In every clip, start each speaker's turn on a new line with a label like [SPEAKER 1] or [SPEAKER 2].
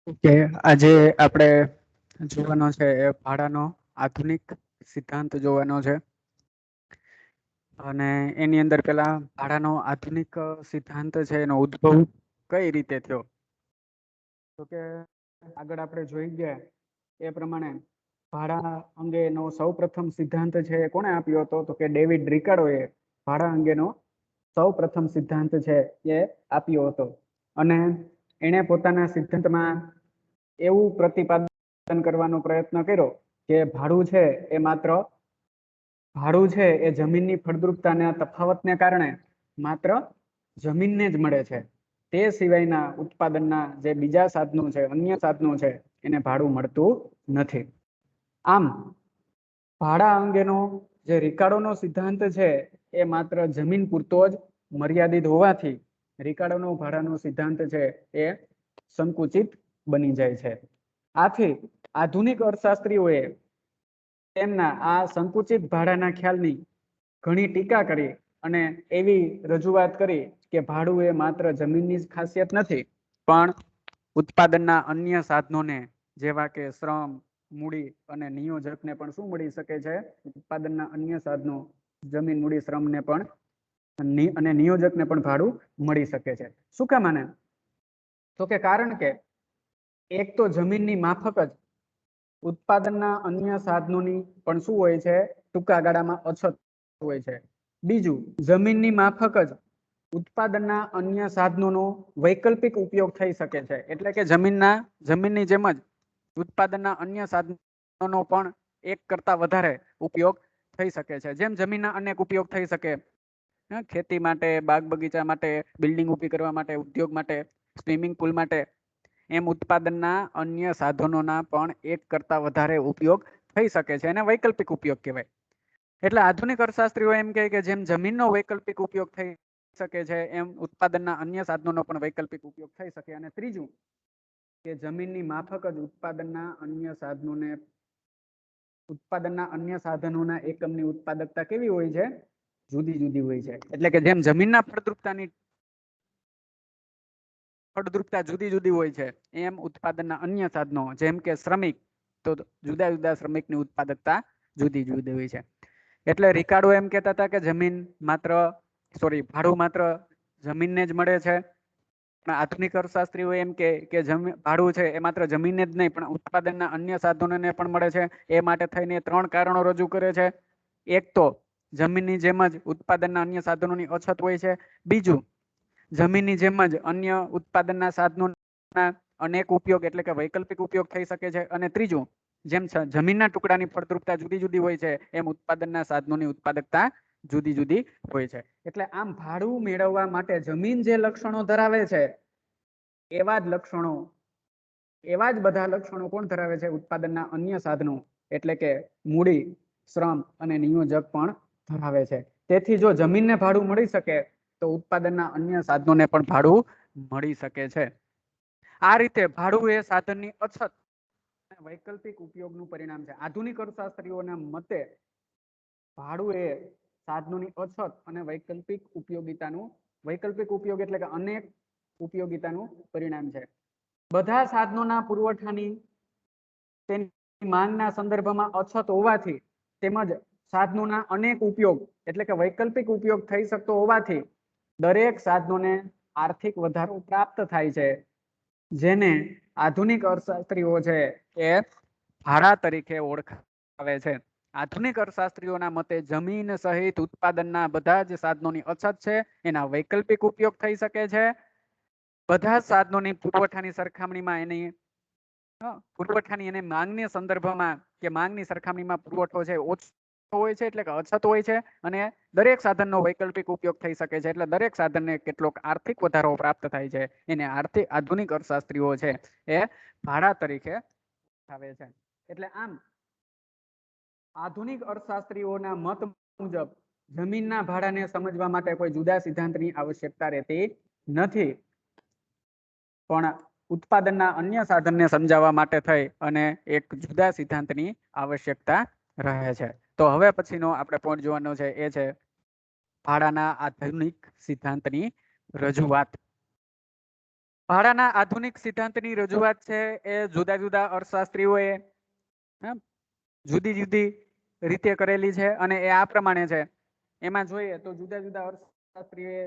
[SPEAKER 1] કે આજે આપણે જોવાનો છે એ ભાડાનો આધુનિક સિદ્ધાંત જોવાનો છે અને એની અંદર પેલા ભાડાનો આધુનિક સિદ્ધાંત છે એનો ઉદ્ભવ કઈ રીતે થયો તો કે આગળ આપણે જોઈ ગયા એ પ્રમાણે ભાડા અંગેનો સૌપ્રથમ સિદ્ધાંત છે એ કોણે આપ્યો હતો તો કે ડેવિડ રિકાર્ડોએ ભાડા અંગેનો સૌપ્રથમ સિદ્ધાંત છે એ આપ્યો હતો અને એણે પોતાના સિદ્ધાંતમાં એવું પ્રતિપાદન કરવાનો પ્રયત્ન કર્યો કે ભાડું છે એ માત્ર ભાડું છે એ જમીનની ફળદ્રુપતાના તફાવતને કારણે માત્ર જમીનને જ મળે છે. તે સિવાયના ઉત્પાદનના જે બીજા સાધનો છે, અન્ય સાધનો છે, એને ભાડું મળતું નથી. આમ ભાડા અંગેનો જે રિકાર્ડોનો સિદ્ધાંત છે એ માત્ર જમીન પૂરતો જ મર્યાદિત હોવાથી રિકાર્ડોનો ભાડાનો સિદ્ધાંત છે એ સંકુચિત બની જાય છે. આથી આધુનિક અર્થશાસ્ત્રીઓએ તેમના આ સંકુચિત ભાડાના ખ્યાલની ઘણી ટીકા કરી અને એવી રજૂઆત કરી કે ભાડું એ માત્ર જમીનની જ ખાસિયત નથી, પણ ઉત્પાદનના અન્ય સાધનોને જેવા કે શ્રમ, મૂડી અને નિયોજકને પણ શું મળી શકે છે? ઉત્પાદનના અન્ય સાધનો, જમીન, મૂડી, શ્રમને પણ અને નિયોજકને પણ ભાડું મળી શકે છે. શું કામ આને? તો કે કારણ કે એક તો જમીનની માફક જ ઉત્પાદનના અન્ય સાધનોની પણ શું હોય છે? ટૂંકા ગાળામાં અછત હોય છે. બીજું, જમીનની માફક જ ઉત્પાદનના અન્ય સાધનોનો વૈકલ્પિક ઉપયોગ થઈ શકે છે. એટલે કે જમીનની જેમ જ ઉત્પાદનના અન્ય સાધનોનો પણ એક કરતા વધારે ઉપયોગ થઈ શકે છે. જેમ જમીનના અનેક ઉપયોગ થઈ શકે, ખેતી માટે, બાગ બગીચા માટે, બિલ્ડિંગ ઊભી કરવા માટે, ઉદ્યોગ માટે, સ્વિમિંગ પુલ માટે, એમ ઉત્પાદનના અન્ય સાધનોના પણ એક કરતા વધારે ઉપયોગ થઈ શકે છે. એને વૈકલ્પિક ઉપયોગ કહેવાય. એટલે આધુનિક અર્થશાસ્ત્રીઓ એમ કહે કે જેમ જમીનનો વૈકલ્પિક ઉપયોગ થઈ શકે છે, એમ ઉત્પાદનના અન્ય સાધનોનો પણ વૈકલ્પિક ઉપયોગ થઈ શકે. અને ત્રીજું, કે જમીનની માફક જ ઉત્પાદનના અન્ય સાધનોના એકમની ઉત્પાદકતા કેવી હોય છે? જુદી જુદી હોય છે. એટલે કે જેમ જમીનના ફળદ્રુપતા જુદી જુદી હોય છે, એમ ઉત્પાદનના અન્ય સાધનો જેમ કે શ્રમિક, તો જુદા જુદા શ્રમિકની ઉત્પાદકતા જુદી જુદી હોય છે. એટલે રિકાર્ડો એમ કહેતા હતા કે ભાડું માત્ર જમીનને જ મળે છે. આધુનિક અર્થશાસ્ત્રીઓ એમ કે ભાડું છે એ માત્ર જમીનને જ નહીં પણ ઉત્પાદનના અન્ય સાધનોને પણ મળે છે. એ માટે થઈને 3 કારણો રજૂ કરે છે. એક તો જમીનની જેમ જ ઉત્પાદનના અન્ય સાધનોની અછત હોય છે. બીજું, જમીનની જેમ જ અન્ય ઉત્પાદનના સાધનોના અનેક ઉપયોગ એટલે કે વૈકલ્પિક ઉપયોગ થઈ શકે છે. અને ત્રીજું, જેમ જમીનના ટુકડાની ફળદ્રુપતા જુદી જુદી હોય છે, એમ ઉત્પાદનના સાધનોની ઉત્પાદકતા જુદી જુદી હોય છે. એટલે આમ ભાડું મેળવવા માટે જમીન જે લક્ષણો ધરાવે છે, એવા જ બધા લક્ષણો કોણ ધરાવે છે? ઉત્પાદનના અન્ય સાધનો એટલે કે મૂડી, શ્રમ અને નિયોજક પણ ધરાવે છે. તેથી જો જમીનને ભાડું મળી શકે તો ઉત્પાદનના અન્ય સાધનોને પણ ભાડું મળી શકે છે. આ રીતે ભાડું એ સાધનની અછત વૈકલ્પિક ઉપયોગનું પરિણામ છે. આધુનિક અર્થશાસ્ત્રીઓના મતે ભાડું એ સાધનોની અછત અને વૈકલ્પિક ઉપયોગ એટલે કે અનેક ઉપયોગિતાનું પરિણામ છે. બધા સાધનોના પુરવઠાની તેની માંગના સંદર્ભમાં અછત હોવાથી તેમજ સાધનોના અનેક ઉપયોગ એટલે કે વૈકલ્પિક ઉપયોગ થઈ શકતો હોવાથી દરેક સાધનોને આર્થિક વધારો પ્રાપ્ત થાય છે, જેને આધુનિક અર્થશાસ્ત્રીઓ છે એ ભાડા તરીકે ઓળખાવે છે. આધુનિક અર્થશાસ્ત્રીઓના મતે જમીન સહિત ઉત્પાદનના બધા જ સાધનોની અછત છે, એના વૈકલ્પિક ઉપયોગ થઈ શકે છે. બધા જ સાધનોની પુરવઠાની સરખામણીમાં એને માંગની સંદર્ભમાં કે માંગની સરખામણીમાં પુરવઠો છે ઓછો હોય છે, એટલે કે અછત હોય છે. અને દરેક સાધનનો વૈકલ્પિક ઉપયોગ થઈ શકે છે, એટલે દરેક સાધનને કેટલોક આર્થિક વધારો પ્રાપ્ત થાય છે. એને આધુનિક અર્થશાસ્ત્રીઓ છે એ ભાડા તરીકે આવે છે. એટલે આમ આધુનિક અર્થશાસ્ત્રીઓના મત મુજબ જમીનના ભાડાને સમજવા માટે કોઈ જુદા સિદ્ધાંતની આવશ્યકતા રહેતી નથી, પણ ઉત્પાદનના અન્ય સાધનને સમજાવવા માટે થઈ અને એક જુદા સિદ્ધાંતની આવશ્યકતા રહે છે. તો હવે પછીનો આપણે પોઈન્ટ જોવાનો છે એ છે ભાડાના આધુનિક સિદ્ધાંતની રજૂઆત. ભાડાના આધુનિક સિદ્ધાંતની રજૂઆત છે એ જુદા જુદા અર્થશાસ્ત્રીઓએ જુદી જુદી રીતે કરેલી છે અને એ આ પ્રમાણે છે. એમાં જોઈએ તો જુદા જુદા અર્થશાસ્ત્રીઓએ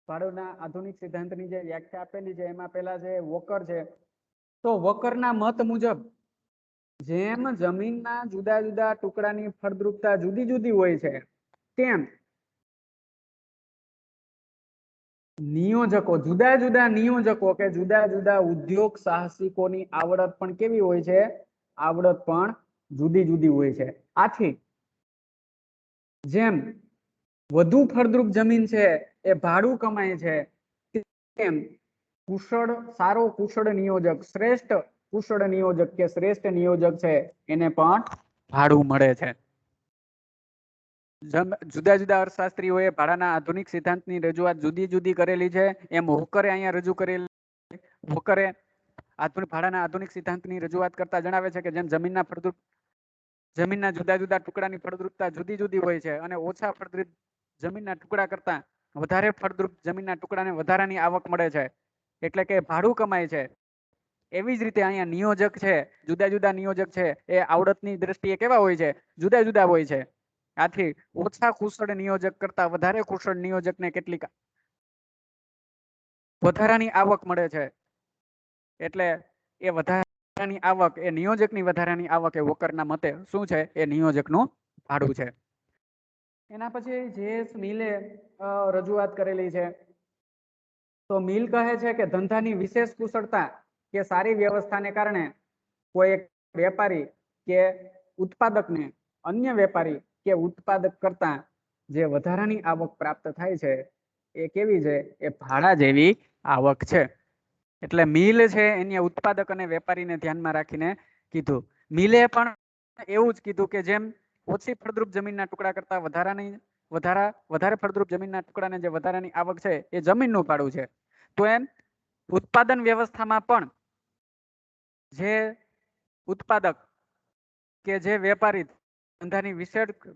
[SPEAKER 1] ભાડાના આધુનિક સિદ્ધાંતની જે વ્યાખ્યા આપેલી છે એમાં પહેલા છે વોકર છે. તો વોકરના મત મુજબ જેમ જમીનના જુદા જુદા ટુકડાની ફળદ્રુપતા જુદી જુદી હોય છે તેમ નિયોજકો જુદા જુદા નિયોજકો કે જુદા જુદા ઉદ્યોગ સાહસિકોની આવડત પણ કેવી હોય છે? આવડત પણ જુદી જુદી હોય છે. આથી જેમ વધુ ફળદ્રુપ જમીન છે એ ભાડું કમાય છે તેમ સારો કુશળ નિયોજક શ્રેષ્ઠ કુશળ નિયોજક કે શ્રેષ્ઠ નિયોજક છે એને પણ ભાડું મળે છે. જુદા જુદા અર્થશાસ્ત્રીઓએ ભાડાના આધુનિક સિદ્ધાંતની રજૂઆત જુદી જુદી કરેલી છે. એમ હોકરે અહીંયા રજૂ કરેલી. હોકરે ભાડાના આધુનિક સિદ્ધાંતની રજૂઆત કરતા જણાવે છે કે જેમ જમીનના જુદા જુદા ટુકડાની ફળદ્રુપતા જુદી જુદી હોય છે અને ઓછા ફળદ્રુપ જમીનના ટુકડા કરતા વધારે ફળદ્રુપ જમીનના ટુકડાને વધારાની આવક મળે છે એટલે કે ભાડું કમાય છે. એવી જ રીતે અહીંયા નિયોજક છે, જુદા જુદા નિયોજક છે એ આવડતની દ્રષ્ટિએ કેવા હોય છે? જુદા જુદા હોય છે. આથી ઓછા કુશળ નિયોજક કરતા વધારે કુશળ નિયોજકને કેટલીક વધારાની આવક મળે છે. એટલે એ વધારાની આવક એ નિયોજકની વધારાની આવક એ વોકરના મતે શું છે? એ નિયોજકનું ભાડું છે. એના પછી જેએસ મિલે રજૂઆત કરેલી છે. તો મિલ કહે છે કે ધંધાની વિશેષ કુશળતા કે સારી વ્યવસ્થાને કારણે કોઈ એક વેપારી કે ઉત્પાદકને અન્ય વેપારી કે ઉત્પાદક કરતા જે વધારાની આવક પ્રાપ્ત થાય છે એ કેવી છે? એ ભાડા જેવી આવક છે. એટલે મિલ છે એની ઉત્પાદક અને વેપારીને ધ્યાનમાં રાખીને કીધું. મિલે પણ એવું જ કીધું કે જેમ ઓછી ફળદ્રુપ જમીનના ટુકડા કરતા વધારે ફળદ્રુપ જમીનના ટુકડાને જે વધારાની આવક છે એ જમીનનું ભાડું છે. તો એમ ઉત્પાદન વ્યવસ્થામાં પણ જે ઉત્પાદક કે જે વેપારી ધંધાની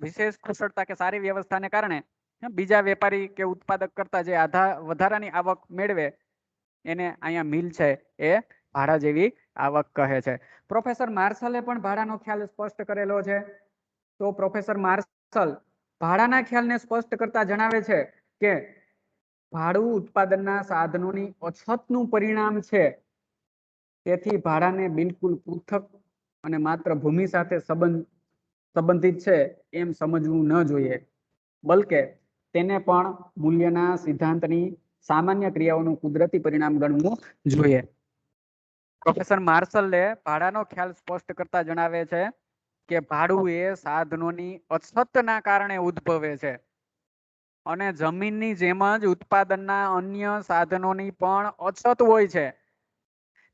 [SPEAKER 1] વિશેષ કુશળતા કે સારી વ્યવસ્થાને કારણે બીજા વેપારી કે ઉત્પાદક કરતા જે વધારાની આવક મેળવે એને અહીંયા મિલ છે એ ભાડા જેવી આવક કહે છે. પ્રોફેસર માર્શલે પણ ભાડાનો ખ્યાલ સ્પષ્ટ કરેલો છે. તો પ્રોફેસર માર્શલ ભાડાના ખ્યાલને સ્પષ્ટ કરતા જણાવે છે કે ભાડું ઉત્પાદનના સાધનોની અછતનું પરિણામ છે. તેથી ભાડાને બિલકુલ પૃથક અને માત્ર ભૂમિ સાથે સંબંધિત છે એમ સમજવું ન જોઈએ, બલકે તેને પણ મૂલ્યના સિદ્ધાંતની સામાન્ય ક્રિયાઓનું કુદરતી પરિણામ ગણવું જોઈએ. પ્રોફેસર માર્શલે ભાડાનો ખ્યાલ સ્પષ્ટ કરતા જણાવે છે કે ભાડું એ સાધનોની અછતના કારણે ઉદ્ભવે છે અને જમીનની જેમ જ ઉત્પાદનના અન્ય સાધનોની પણ અછત હોય છે.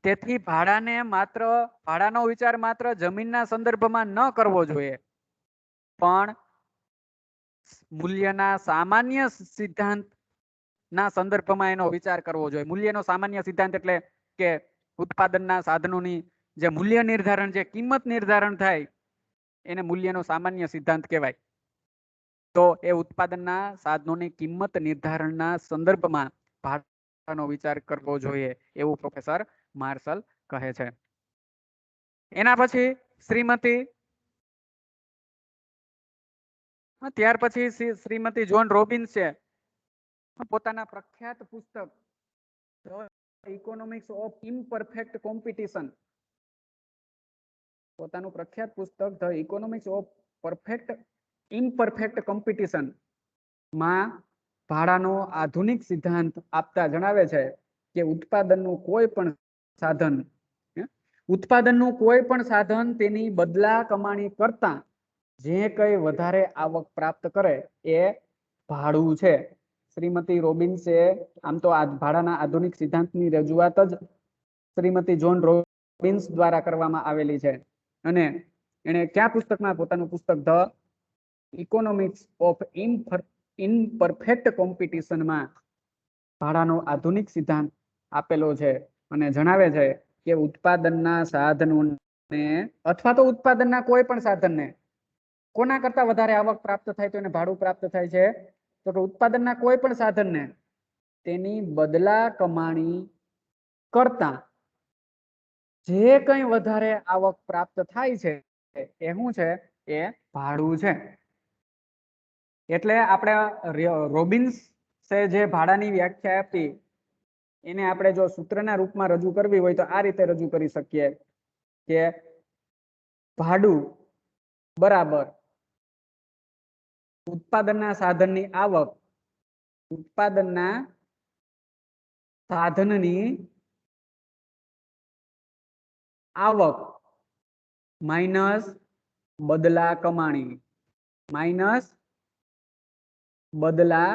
[SPEAKER 1] તેથી ભાડાનો વિચાર માત્ર જમીનના સંદર્ભમાં ન કરવો જોઈએ, પણ મૂલ્યના સામાન્ય સિદ્ધાંતના સંદર્ભમાં એનો વિચાર કરવો જોઈએ. મૂલ્યનો સામાન્ય સિદ્ધાંત એટલે કે ઉત્પાદનના સાધનોની જે મૂલ્ય નિર્ધારણ, જે કિંમત નિર્ધારણ થાય એને મૂલ્યનો સામાન્ય સિદ્ધાંત કહેવાય. તો એ ઉત્પાદનના સાધનોની કિંમત નિર્ધારણના સંદર્ભમાં ભાડાનો વિચાર કરવો જોઈએ એવું પ્રોફેસર માર્શલ કહે છે. એના પછી ત્યાર પછી શ્રીમતી જોન રોબિન્સ છે પોતાના પ્રખ્યાત પુસ્તક ઇકોનોમિક્સ ઓફ ઇમ્પરફેક્ટ કોમ્પિટિશન, પોતાનું પ્રખ્યાત પુસ્તક ધ ઇકોનોમિક્સ ઓફ ઇમ્પરફેક્ટ કોમ્પિટિશન માં ભાડાનો આધુનિક સિદ્ધાંત આપતા જણાવે છે કે ઉત્પાદનનું કોઈ પણ સાધન તેની બદલા કમાણી કરતા જે કઈ વધારે આવક પ્રાપ્ત કરે એ ભાડું છે. શ્રીમતી રોબિન્સે આમ તો ભાડાના આધુનિક સિદ્ધાંતની રજૂઆત જ શ્રીમતી જોન રોબિન્સ દ્વારા કરવામાં આવેલી છે અને એને કયા પુસ્તકમાં? પોતાનું પુસ્તક ધ ઇકોનોમિક્સ ઓફ ઇમ્પરફેક્ટ કોમ્પિટિશનમાં ભાડાનો આધુનિક સિદ્ધાંત આપેલો છે અને જણાવે છે કે ઉત્પાદનના સાધનોને અથવા તો ઉત્પાદનના કોઈ પણ સાધનને કોના કરતા વધારે આવક પ્રાપ્ત થાય તો એને ભાડું પ્રાપ્ત થાય છે? તો ઉત્પાદનના કોઈ પણ સાધનને તેની બદલા કમાણી કરતા જે કંઈ વધારે આવક પ્રાપ્ત થાય છે એ શું છે? એ ભાડું છે. એટલે આપણે રોબિન્સ જે ભાડાની વ્યાખ્યા આપી એને આપણે જો સૂત્રના રૂપમાં રજૂ કરવી હોય તો આ રીતે રજૂ કરી શકીએ કે ભાડું બરાબર ઉત્પાદનના સાધનની આવક, ઉત્પાદનના સાધનની આવક માઇનસ બદલા કમાણી, માઇનસ બદલા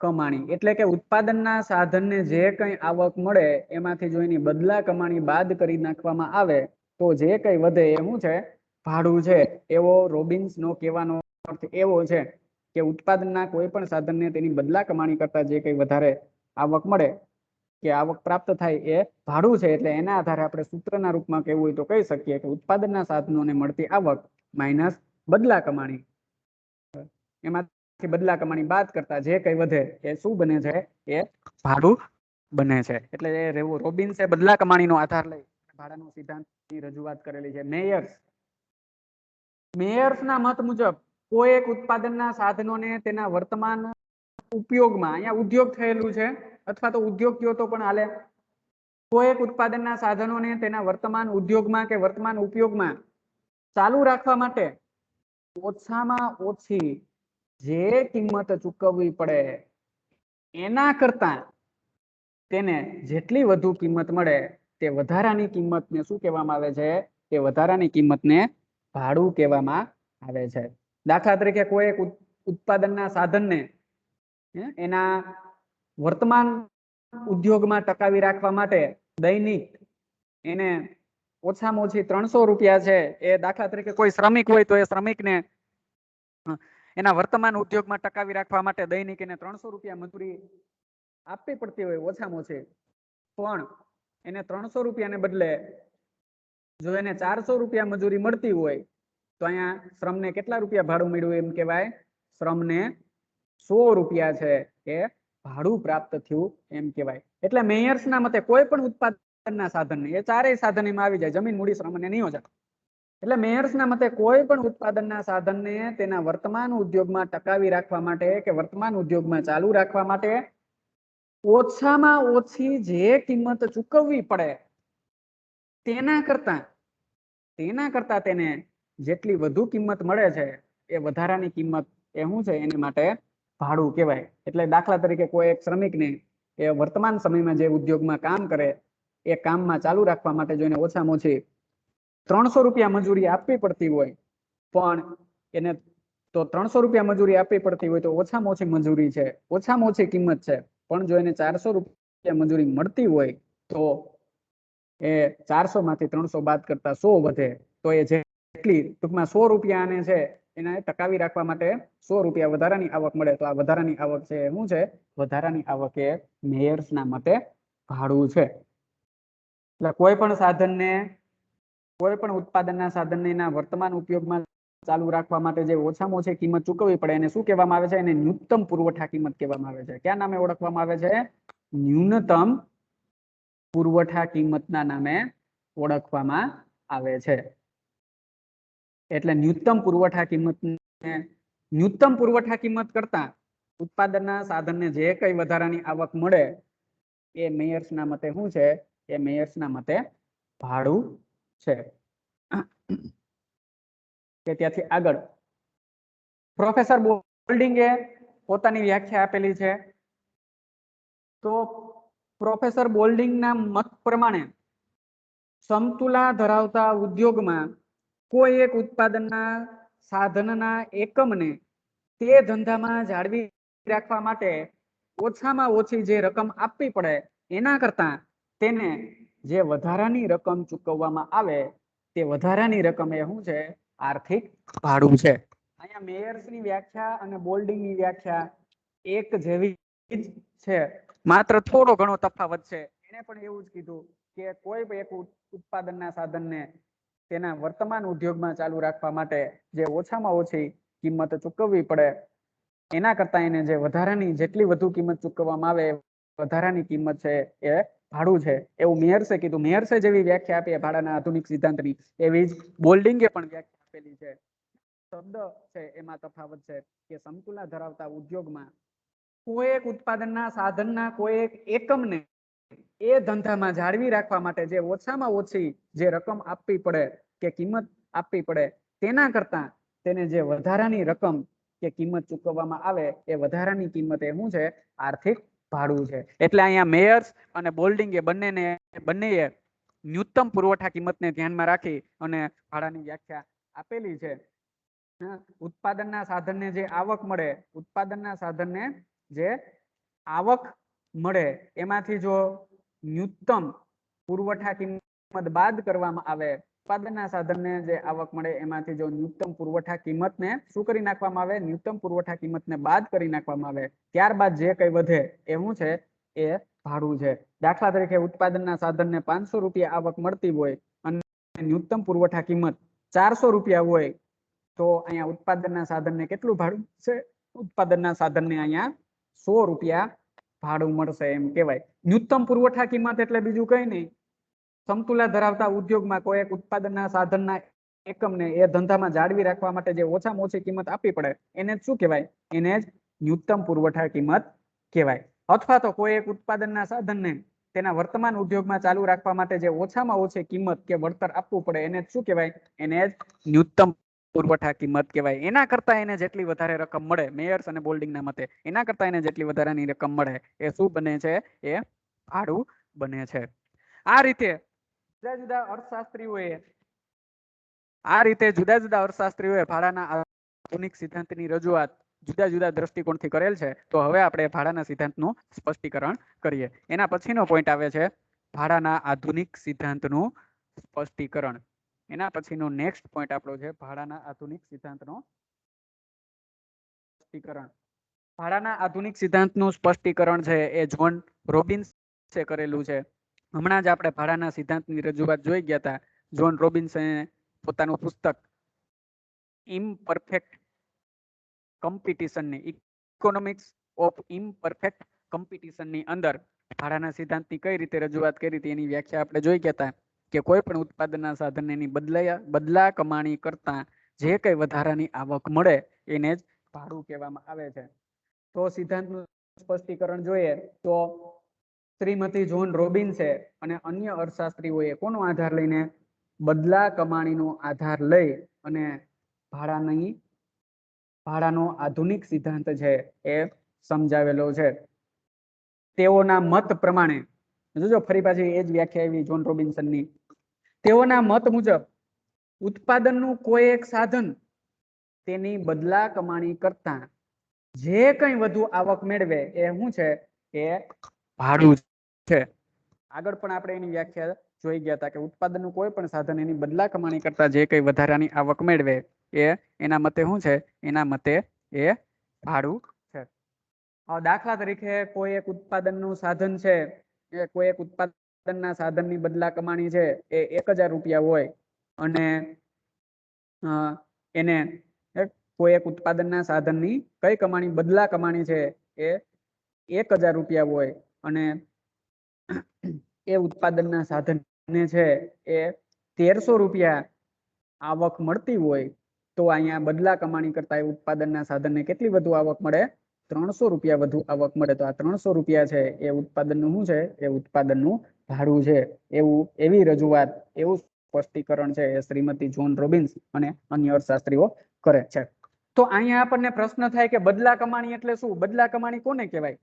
[SPEAKER 1] કમાણી. એટલે કે ઉત્પાદનના સાધનને જે કંઈ આવક મળે એમાંથી જો એની બદલા કમાણી બાદ કરી નાખવામાં આવે તો જે કંઈ વધે એ શું છે? ભાડું છે. એવો રોબિન્સનો કહેવાનો અર્થ એવો છે કે ઉત્પાદનના કોઈ પણ સાધનને તેની બદલા કમાણી કરતા જે કંઈ વધારે આવક મળે કે આવક પ્રાપ્ત થાય એ ભાડું છે. એટલે એના આધારે આપણે સૂત્રના રૂપમાં કહેવું હોય તો કહી શકીએ કે ઉત્પાદનના સાધનોને મળતી આવક માઇનસ બદલા કમાણી, એમાંથી બદલા કમાણી બાદ કરતા જે કંઈ વધે એ શું બને છે? એ ભાડું બને છે. એટલે રોબિન્સે બદલા કમાણીનો આધાર લઈ ભાડાનો સિદ્ધાંતની રજૂઆત કરેલી છે. મેયર્સના મત મુજબ કોઈ એક ઉત્પાદનના સાધનોને તેના વર્તમાન ઉપયોગમાં, અહીંયા ઉદ્યોગ થયેલું છે અથવા તો ઉદ્યોગ કયો તો પણ હાલે, કોઈ એક ઉત્પાદનના સાધનોને તેના વર્તમાન ઉદ્યોગમાં કે વર્તમાન ઉપયોગમાં ચાલુ રાખવા માટે ઓછામાં ઓછી જે કિંમત ચૂકવવી પડે એના કરતા તેને જેટલી વધુ કિંમત મળે તે વધારાની કિંમતને શું કહેવામાં આવે છે? તે વધારાની કિંમતને ભાડું કહેવામાં આવે છે. દાખલા તરીકે કોઈ એક ઉત્પાદનના સાધનને એના વર્તમાન ઉદ્યોગમાં ટકાવી રાખવા માટે દૈનિક એને ઓછામાં ઓછી 300 રૂપિયા છે એ દાખલા તરીકે કોઈ શ્રમિક હોય તો એ શ્રમિકને એના વર્તમાન ઉદ્યોગમાં ટકાવી રાખવા માટે દૈનિક એને 300 રૂપિયા મજૂરી આપવી પડતી હોય ઓછામાં ઓછી, પણ એને 300 રૂપિયાને બદલે જો એને 400 રૂપિયા મજૂરી મળતી હોય તો અહીંયા શ્રમને કેટલા રૂપિયા ભાડું મળ્યું? એમ કહેવાય શ્રમને 100 રૂપિયા છે એ ભાડું પ્રાપ્ત થયું એમ કહેવાય. એટલે મેયર્સના મતે કોઈ પણ ઉત્પાદનના સાધનને, એ ચારેય સાધન એમાં આવી જાય, જમીન, મૂડી, શ્રમ અને નિયોજન. એટલે મેયર્સના મતે કોઈ પણ ઉત્પાદનના સાધનને તેના વર્તમાન ઉદ્યોગમાં ટકાવી રાખવા માટે કે વર્તમાન ઉદ્યોગમાં ચાલુ રાખવા માટે ઓછામાં ઓછી જે કિંમત ચૂકવવી પડે તેના કરતા તેને જેટલી વધુ કિંમત મળે છે એ વધારાની કિંમત એ શું છે? એની માટે ભાડું કહેવાય. એટલે દાખલા તરીકે કોઈ એક શ્રમિકને એ વર્તમાન સમયમાં જે ઉદ્યોગમાં કામ કરે એ કામમાં ચાલુ રાખવા માટે જો એને ઓછામાં ઓછી 300 રૂપિયા મજૂરી આપવી પડતી હોય, પણ એને તો 300 રૂપિયા મજૂરી આપવી પડતી હોય તો ઓછામાં ઓછી મજૂરી છે, ઓછામાં ઓછી કિંમત છે, પણ જો એને 400 રૂપિયા મજૂરી મળતી હોય તો એ 400 માંથી 300 બાદ કરતા 100 વધે તો એ જેટલી ટૂંકમાં 100 રૂપિયાને છે એને ટકાવી રાખવા માટે 100 રૂપિયા વધારાની આવક મળે તો આ વધારાની આવક છે શું છે? વધારાની આવક એ મેયર્સના મતે ભાડું છે. એટલે કોઈ પણ સાધનને, કોઈ પણ ઉત્પાદનના સાધનને એના વર્તમાન ઉપયોગમાં ચાલુ રાખવા માટે જે ઓછામાં ઓછી કિંમત ચૂકવવી પડે એને શું કહેવામાં આવે છે? એને ન્યૂનતમ પુરવઠા કિંમત કહેવામાં આવે છે. ક્યાં નામે ઓળખવામાં આવે છે? ન્યૂનતમ પુરવઠા કિંમતના નામે ઓળખવામાં આવે છે. એટલે ન્યૂનતમ પુરવઠા કિંમત કરતા ઉત્પાદનના સાધનને જે કંઈ વધારાની આવક મળે એ મેયર્સના મતે શું છે? એ મેયર્સના મતે ભાડું છે. ત્યાંથી આગળ પ્રોફેસર બોલ્ડિંગે પોતાની વ્યાખ્યા આપેલી છે. તો પ્રોફેસર બોલ્ડિંગના મત પ્રમાણે સમતુલા ધરાવતા ઉદ્યોગમાં કોઈ એક ઉત્પાદનના સાધનના એકમને તે ધંધામાં જાળવી રાખવા માટે ઓછામાં ઓછી જે રકમ આપવી પડે એના કરતા તેને જે વધારાની રકમ ચૂકવવામાં આવે તે વધારાની રકમ એ શું છે? આર્થિક ભાડું છે. અહીંયા મેયર્સની વ્યાખ્યા અને બોલ્ડિંગની વ્યાખ્યા એક જેવી જ છે, માત્ર થોડો ઘણો તફાવત છે. એને પણ એવું જ કીધું કે કોઈ એક ઉત્પાદનના સાધનને તેના વર્તમાન ઉદ્યોગમાં ચાલુ રાખવા માટે જે ઓછામાં ઓછી કિંમત ચૂકવવી પડે એના કરતા એને જે વધારાની જેટલી વધુ કિંમત ચૂકવવામાં આવે વધારાની કિંમત છે એ ભાડું છે એવું મેયર્સે કીધું. મેયર્સે જેવી વ્યાખ્યા આપી ભાડાના આધુનિક સિદ્ધાંતની એવી જ બોલ્ડિંગે પણ વ્યાખ્યા આપેલી છે. શબ્દ છે એમાં તફાવત છે કે સમતુલા ધરાવતા ઉદ્યોગમાં કોઈ એક ઉત્પાદનના સાધનના કોઈ એક એકમને એ ધંધામાં જાળવી રાખવા માટે જે ઓછામાં ઓછી જે રકમ આપવી પડે કે કિંમત આપવી પડે તેના કરતા તેને જે વધારાની રકમ કે કિંમત ચૂકવવામાં આવે એ વધારાની કિંમત એ શું છે? આર્થિક ભાડું છે. એટલે અહીંયા મેયર્સ અને બોલ્ડિંગે બંનેએ ન્યૂનતમ પુરવઠા કિંમતને ધ્યાનમાં રાખી અને ભાડાની વ્યાખ્યા આપેલી છે. ઉત્પાદનના સાધનને જે આવક મળે, ઉત્પાદનના સાધનને જે આવક મળે એમાંથી જો ન્યૂનતમ પુરવઠા કિંમત બાદ કરવામાં આવે, ઉત્પાદનના સાધનને જે આવક મળે એમાંથી જો ન્યૂનતમ પુરવઠા કિંમતને શું કરી નાખવામાં આવે? ન્યૂનતમ પુરવઠા કિંમતને બાદ કરી નાખવામાં આવે. ત્યારબાદ જે કઈ વધે એ શું છે? એ ભાડું છે. દાખલા તરીકે ઉત્પાદનના સાધનને 500 રૂપિયા આવક મળતી હોય અને ન્યૂનતમ પુરવઠા કિંમત 400 રૂપિયા હોય તો અહીંયા ઉત્પાદનના સાધનને કેટલું ભાડું છે? ઉત્પાદનના સાધનને અહીંયા 100 રૂપિયા ભાડું મળશે એમ કહેવાય. ન્યૂનતમ પુરવઠા કિંમત એટલે બીજું કઈ નહીં, સમતુલા ધરાવતા ઉદ્યોગમાં કોઈ એક ઉત્પાદનના સાધનના એકમને એ ધંધામાં જાળવી રાખવા માટે જે ઓછામાં ઓછી કિંમત આપવી પડે એને જ શું કહેવાય? એને જ ન્યૂનતમ પુરવઠા કિંમત કહેવાય. અથવા તો કોઈ એક ઉત્પાદનના સાધનને તેના વર્તમાન ઉદ્યોગમાં ચાલુ રાખવા માટે જે ઓછામાં ઓછી કિંમત કે વળતર આપવું પડે એને શું કહેવાય? એને જ ન્યૂનતમ પુરવઠા કિંમત કહેવાય. એના કરતા એને જેટલી વધારે રકમ મળે, મેયર્સ અને બોલ્ડિંગના મતે એના કરતા એને જેટલી વધારાની રકમ મળે એ શું બને છે? એ ભાડું બને છે. આ રીતે જુદા જુદા અર્થશાસ્ત્રીઓએ ભાડાના આધુનિક સિદ્ધાંતની રજૂઆત જુદા જુદા દ્રષ્ટિકોણથી કરેલ છે. તો હવે આપણે ભાડાના સિદ્ધાંતનું સ્પષ્ટીકરણ કરીએ. એના પછીનો પોઈન્ટ આવે છે ભાડાના આધુનિક સિદ્ધાંતનું સ્પષ્ટીકરણ. એના પછીનો નેક્સ્ટ પોઈન્ટ આપણો છે ભાડાના આધુનિક સિદ્ધાંતનો સ્પષ્ટીકરણ. ભાડાના આધુનિક સિદ્ધાંતનું સ્પષ્ટીકરણ છે એ જ્હોન રોબિન્સે કરેલું છે. હમણાં જ આપણે ભાડાના સિદ્ધાંતની રજૂઆત જોઈ ગયા હતા. જ્હોન રોબિન્સે પોતાનું પુસ્તક ઇમ્પરફેક્ટ કોમ્પિટિશનની ઇકોનોમિક્સ ઓફ ઇમ્પરફેક્ટ કોમ્પિટિશનની અંદર ભાડાના સિદ્ધાંતની કઈ રીતે રજૂઆત કરી હતી એની વ્યાખ્યા આપણે જોઈ ગયા હતા કે કોઈ પણ ઉત્પાદનના સાધનને એની બદલા કમાણી કરતા જે કઈ વધારાની આવક મળે એને જ ભાડું કહેવામાં આવે છે. તો સિદ્ધાંતનું સ્પષ્ટીકરણ જોઈએ તો શ્રીમતી જ્હોન રોબિન્સે અને અન્ય અર્થશાસ્ત્રીઓએ કોનો આધાર લઈને? બદલા કમાણીનો આધાર લઈ અને ભાડાનો આધુનિક સિદ્ધાંત છે એ સમજાવેલો છે. તેઓના મત પ્રમાણે જોજો ફરી પાછી એ જ વ્યાખ્યા આવી જ્હોન રોબિન્સનની. તેઓના મત મુજબ ઉત્પાદનનું કોઈ એક સાધન તેની બદલા કમાણી કરતા જે કઈ વધુ આવક મેળવે એ શું છે? એ ભાડું છે. આગળ પણ આપણે એની વ્યાખ્યા જોઈ ગયા હતા કે ઉત્પાદનનું કોઈ પણ સાધન એની બદલા કમાણી કરતા જે કઈ વધારાની આવક મેળવે એ એના મતે શું છે? એના મતે એ ભાડું છે. દાખલા તરીકે કોઈ એક ઉત્પાદનનું સાધન છે, એ કોઈ એક ઉત્પાદનના સાધનની બદલા કમાણી છે એ 1000 રૂપિયા હોય અને એને કોઈ એક ઉત્પાદનના સાધનની કઈ કમાણી બદલા કમાણી છે એ 1000 રૂપિયા હોય અને એ ઉત્પાદનના સાધનને છે એ 1300 રૂપિયા આવક મળતી હોય તો અહીંયા બદલા કમાણી કરતા એ ઉત્પાદનના સાધનને કેટલી વધુ આવક મળે? 300 રૂપિયા વધુ આવક મળે. તો આ 300 રૂપિયા છે એ ઉત્પાદનનું શું છે? એ ઉત્પાદનનું ભાડું છે. એવી રજૂઆત, એવું સ્પષ્ટીકરણ છે એ શ્રીમતી જ્હોન રોબિન્સ અને અન્ય અર્થશાસ્ત્રીઓ કરે છે. તો અહીંયા આપણને પ્રશ્ન થાય કે બદલા કમાણી એટલે શું? બદલા કમાણી કોને કહેવાય?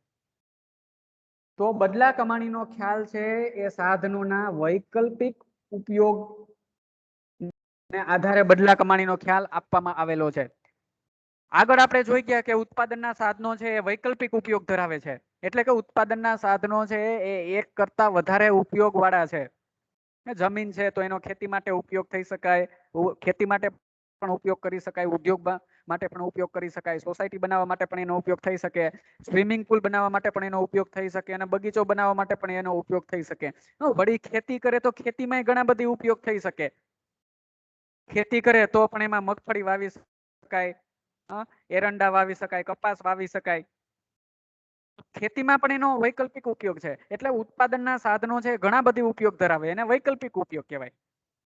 [SPEAKER 1] તો બદલા કમાણીનો ખ્યાલ છે એ સાધનોના વૈકલ્પિક ઉપયોગ આધારે બદલા કમાણીનો ખ્યાલ આપવામાં આવેલો છે. આગળ આપણે જોઈ ગયા કે ઉત્પાદનના સાધનો છે એ વૈકલ્પિક ઉપયોગ ધરાવે છે. એટલે કે ઉત્પાદનના સાધનો છે એ એક કરતા વધારે ઉપયોગ વાળા છે. જમીન છે તો એનો ખેતી માટે ઉપયોગ થઈ શકાય, ખેતી માટે પણ ઉપયોગ કરી શકાય, ઉદ્યોગ માટે પણ ઉપયોગ કરી શકાય, સોસાયટી બનાવવા માટે પણ એનો ઉપયોગ થઈ શકે, સ્વિમિંગ પુલ બનાવવા માટે પણ એનો ઉપયોગ થઈ શકે અને બગીચો બનાવવા માટે પણ એનો ઉપયોગ થઈ શકે. વળી ખેતી કરે તો ખેતીમાં ઘણા બધી ઉપયોગ થઈ શકે. ખેતી કરે તો પણ એમાં મગફળી વાવી શકાય, એરંડા વાવી શકાય, કપાસ વાવી શકાય. ખેતીમાં પણ એનો વૈકલ્પિક ઉપયોગ છે. એટલે ઉત્પાદનના સાધનો છે ઘણા બધી ઉપયોગ ધરાવે એને વૈકલ્પિક ઉપયોગ કહેવાય.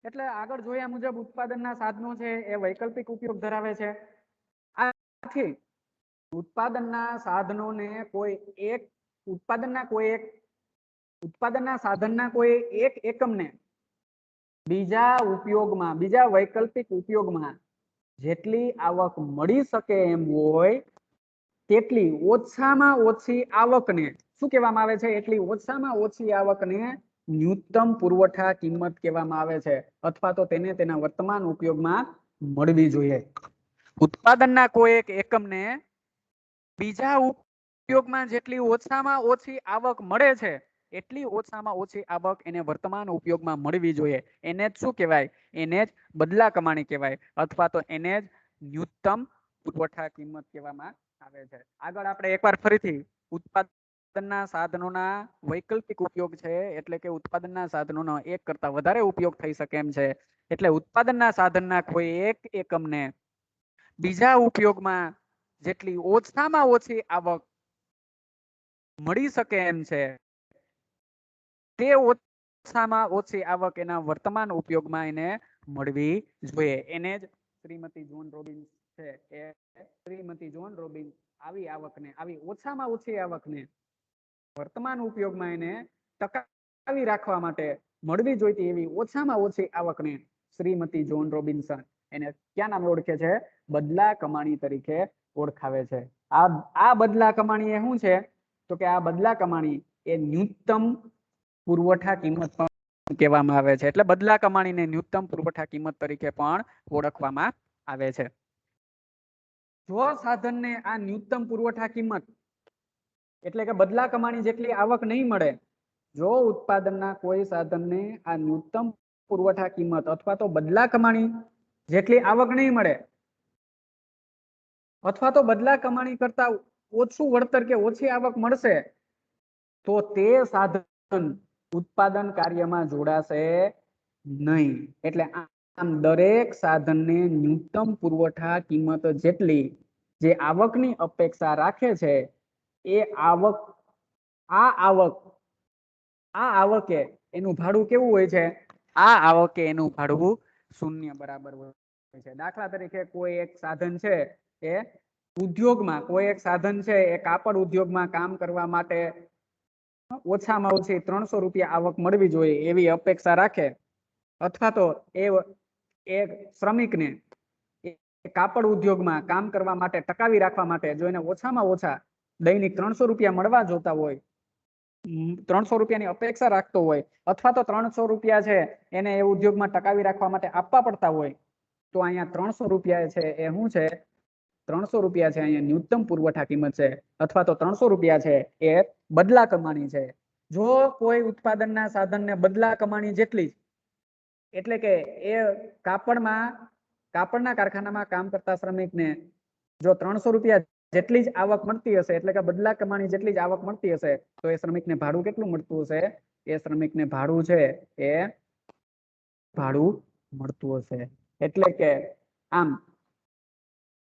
[SPEAKER 1] એટલે આગળ જોયા મુજબ ઉત્પાદનના સાધનો છે એ વૈકલ્પિક ઉપયોગ ધરાવે છે. આથી ઉત્પાદનના સાધનોને કોઈ એક ઉત્પાદનના સાધનના કોઈ એક એકમને બીજા વૈકલ્પિક ઉપયોગમાં જેટલી આવક મળી શકે એમ હોય તેટલી ઓછામાં ઓછી આવકને શું કહેવામાં આવે છે? એટલી ઓછામાં ઓછી આવકને ન્યૂનતમ પુરવઠા કિંમત કહેવામાં આવે છે, અથવા તો તેને તેના વર્તમાન ઉપયોગમાં મળવી જોઈએ. ઉત્પાદનના કોઈ એક એકમને બીજા ઉપયોગમાં જેટલી ઓછામાં ઓછી આવક મળે છે એટલી ઓછામાં ઓછી આવક એને વર્તમાન ઉપયોગમાં મળવી જોઈએ. એને જ શું કહેવાય? એને જ બદલા કમાણી કહેવાય, અથવા તો એને જ ન્યૂનતમ પુરવઠા કિંમત કહેવામાં આવે છે. આગળ આપણે એકવાર ફરીથી ઉત્પાદનના સાધનોના વૈકલ્પિક ઉપયોગ છે, એટલે કે ઉત્પાદનના સાધનોનો એક કરતા વધારે ઉપયોગ થઈ શકે એમ છે. એટલે ઉત્પાદનના સાધનના કોઈ એક એકમને બીજા ઉપયોગમાં જેટલી ઓછામાં ઓછી આવક મળી શકે એમ છે તે ઓછામાં ઓછી આવક એના વર્તમાન ઉપયોગમાં એને મળવી જોઈએ. એને જ શ્રીમતી જોન રોબિન્સ છે એ શ્રીમતી જોન રોબિન્સ આવી ઓછામાં ઓછી આવકને વર્તમાન ઉપયોગમાં એને ટકાવી રાખવા માટે મળવી જોઈતી એવી ઓછામાં ઓછી આવકને શ્રીમતી જોન રોબિન્સન એને ક્યાં નામે ઓળખે છે? બદલા કમાણી તરીકે ઓળખાવે છે. આ બદલા કમાણી એ શું છે? તો કે આ બદલા કમાણી એ ન્યૂનતમ પુરવઠા કિંમત પણ કહેવામાં આવે છે. એટલે બદલા કમાણીને ન્યૂનતમ પુરવઠા કિંમત તરીકે પણ ઓળખવામાં આવે છે. જો સાધનને આ ન્યૂનતમ પુરવઠા કિંમત એટલે કે બદલા કમાણી જેટલી આવક નહીં મળે, જો ઉત્પાદનના કોઈ સાધનને આ ન્યૂનતમ પુરવઠા કિંમત અથવા તો બદલા કમાણી જેટલી આવક નહીં મળે, અથવા તો બદલા કમાણી કરતા ઓછું વળતર કે ઓછી આવક મળશે, તો તે સાધન ઉત્પાદન કાર્યમાં જોડાશે નહીં. એટલે આમ દરેક સાધનને ન્યૂનતમ પુરવઠા કિંમત જેટલી જે આવકની અપેક્ષા રાખે છે એ આવકે એનું ભાડું કેવું હોય છે? આ આવકે એનું ભાડું શૂન્ય બરાબર હોય છે. દાખલા તરીકે કોઈ એક સાધન છે એ કાપડ ઉદ્યોગમાં કામ કરવા માટે ઓછામાં ઓછી 300 રૂપિયા આવક મળવી જોઈએ એવી અપેક્ષા રાખે, અથવા તો એ શ્રમિકને કાપડ ઉદ્યોગમાં કામ કરવા માટે ટકાવી રાખવા માટે જો એને ઓછામાં ઓછા દૈનિક 300 રૂપિયા મળવા જોતા હોય, 300 રૂપિયાની અપેક્ષા રાખતો હોય, અથવા તો 300 રૂપિયા છે એને એ ઉદ્યોગમાં ટકાવી રાખવા માટે આપવા પડતા હોય, તો અહીંયા 300 રૂપિયા છે એ શું છે? 300 રૂપિયા છે અહીંયા ન્યૂનતમ પુરવઠા કિંમત છે, અથવા તો 300 રૂપિયા છે એ બદલા કમાણી છે. જો કોઈ ઉત્પાદનના સાધનને બદલા કમાણી જેટલી, એટલે કે એ કાપડના કારખાનામાં કામ કરતા શ્રમિકને જો 300 રૂપિયા જેટલી જ આવક મળતી હશે, એટલે કે બદલા કમાણી જેટલી જ આવક મળતી હશે, તો એ શ્રમિકને ભાડું કેટલું મળતું હશે? એ શ્રમિકને ભાડું છે એ ભાડું મળતું હશે. એટલે કે આમ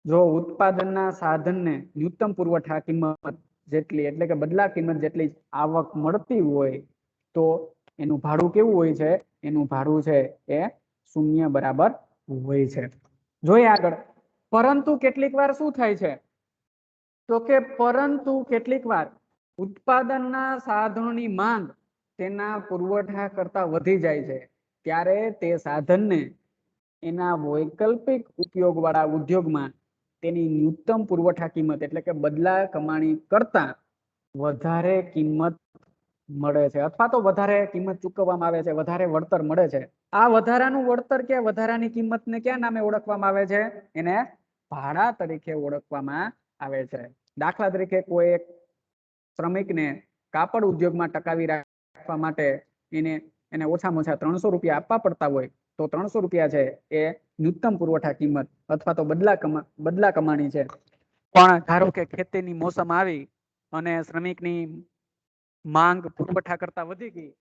[SPEAKER 1] જો ઉત્પાદનના સાધનને ન્યૂનતમ પુરવઠા કિંમત જેટલી, એટલે કે બદલા કિંમત જેટલી આવક મળતી હોય તો એનું ભાડું કેવું હોય છે? એનું ભાડું છે એ શૂન્ય બરાબર હોય છે. જોઈએ આગળ. પરંતુ કેટલીક વાર શું થાય છે? તો કે પરંતુ કેટલીક વાર ઉત્પાદનના સાધનોની માંગ તેના પુરવઠા કરતા વધી જાય છે, ત્યારે તે સાધનને એના વૈકલ્પિક ઉપયોગ વાળા ઉદ્યોગમાં તેની ન્યૂનતમ પુરવઠા કિંમત એટલે કે બદલા કમાણી કરતા વધારે કિંમત મળે છે, અથવા તો વધારે કિંમત ચૂકવવામાં આવે છે, વધારે વળતર મળે છે. આ વધારાનું વળતર કે વધારાની કિંમતને ક્યાં નામે ઓળખવામાં આવે છે? એને ભાડા તરીકે ઓળખવામાં આવે છે. દાખલા તરીકે કોઈ એક શ્રમિકને કાપડ ઉદ્યોગમાં ટકાવી રાખવા માટે એને ઓછામાં ઓછા 300 રૂપિયા આપવા પડતા હોય, તો 300 રૂપિયા છે એ ન્યૂનતમ પુરવઠા કિંમત અથવા તો બદલા કમાણી છે. પણ ધારો કે ખેતીની મોસમ આવી અને શ્રમિકની માંગ પુરવઠા કરતા વધી ગઈ,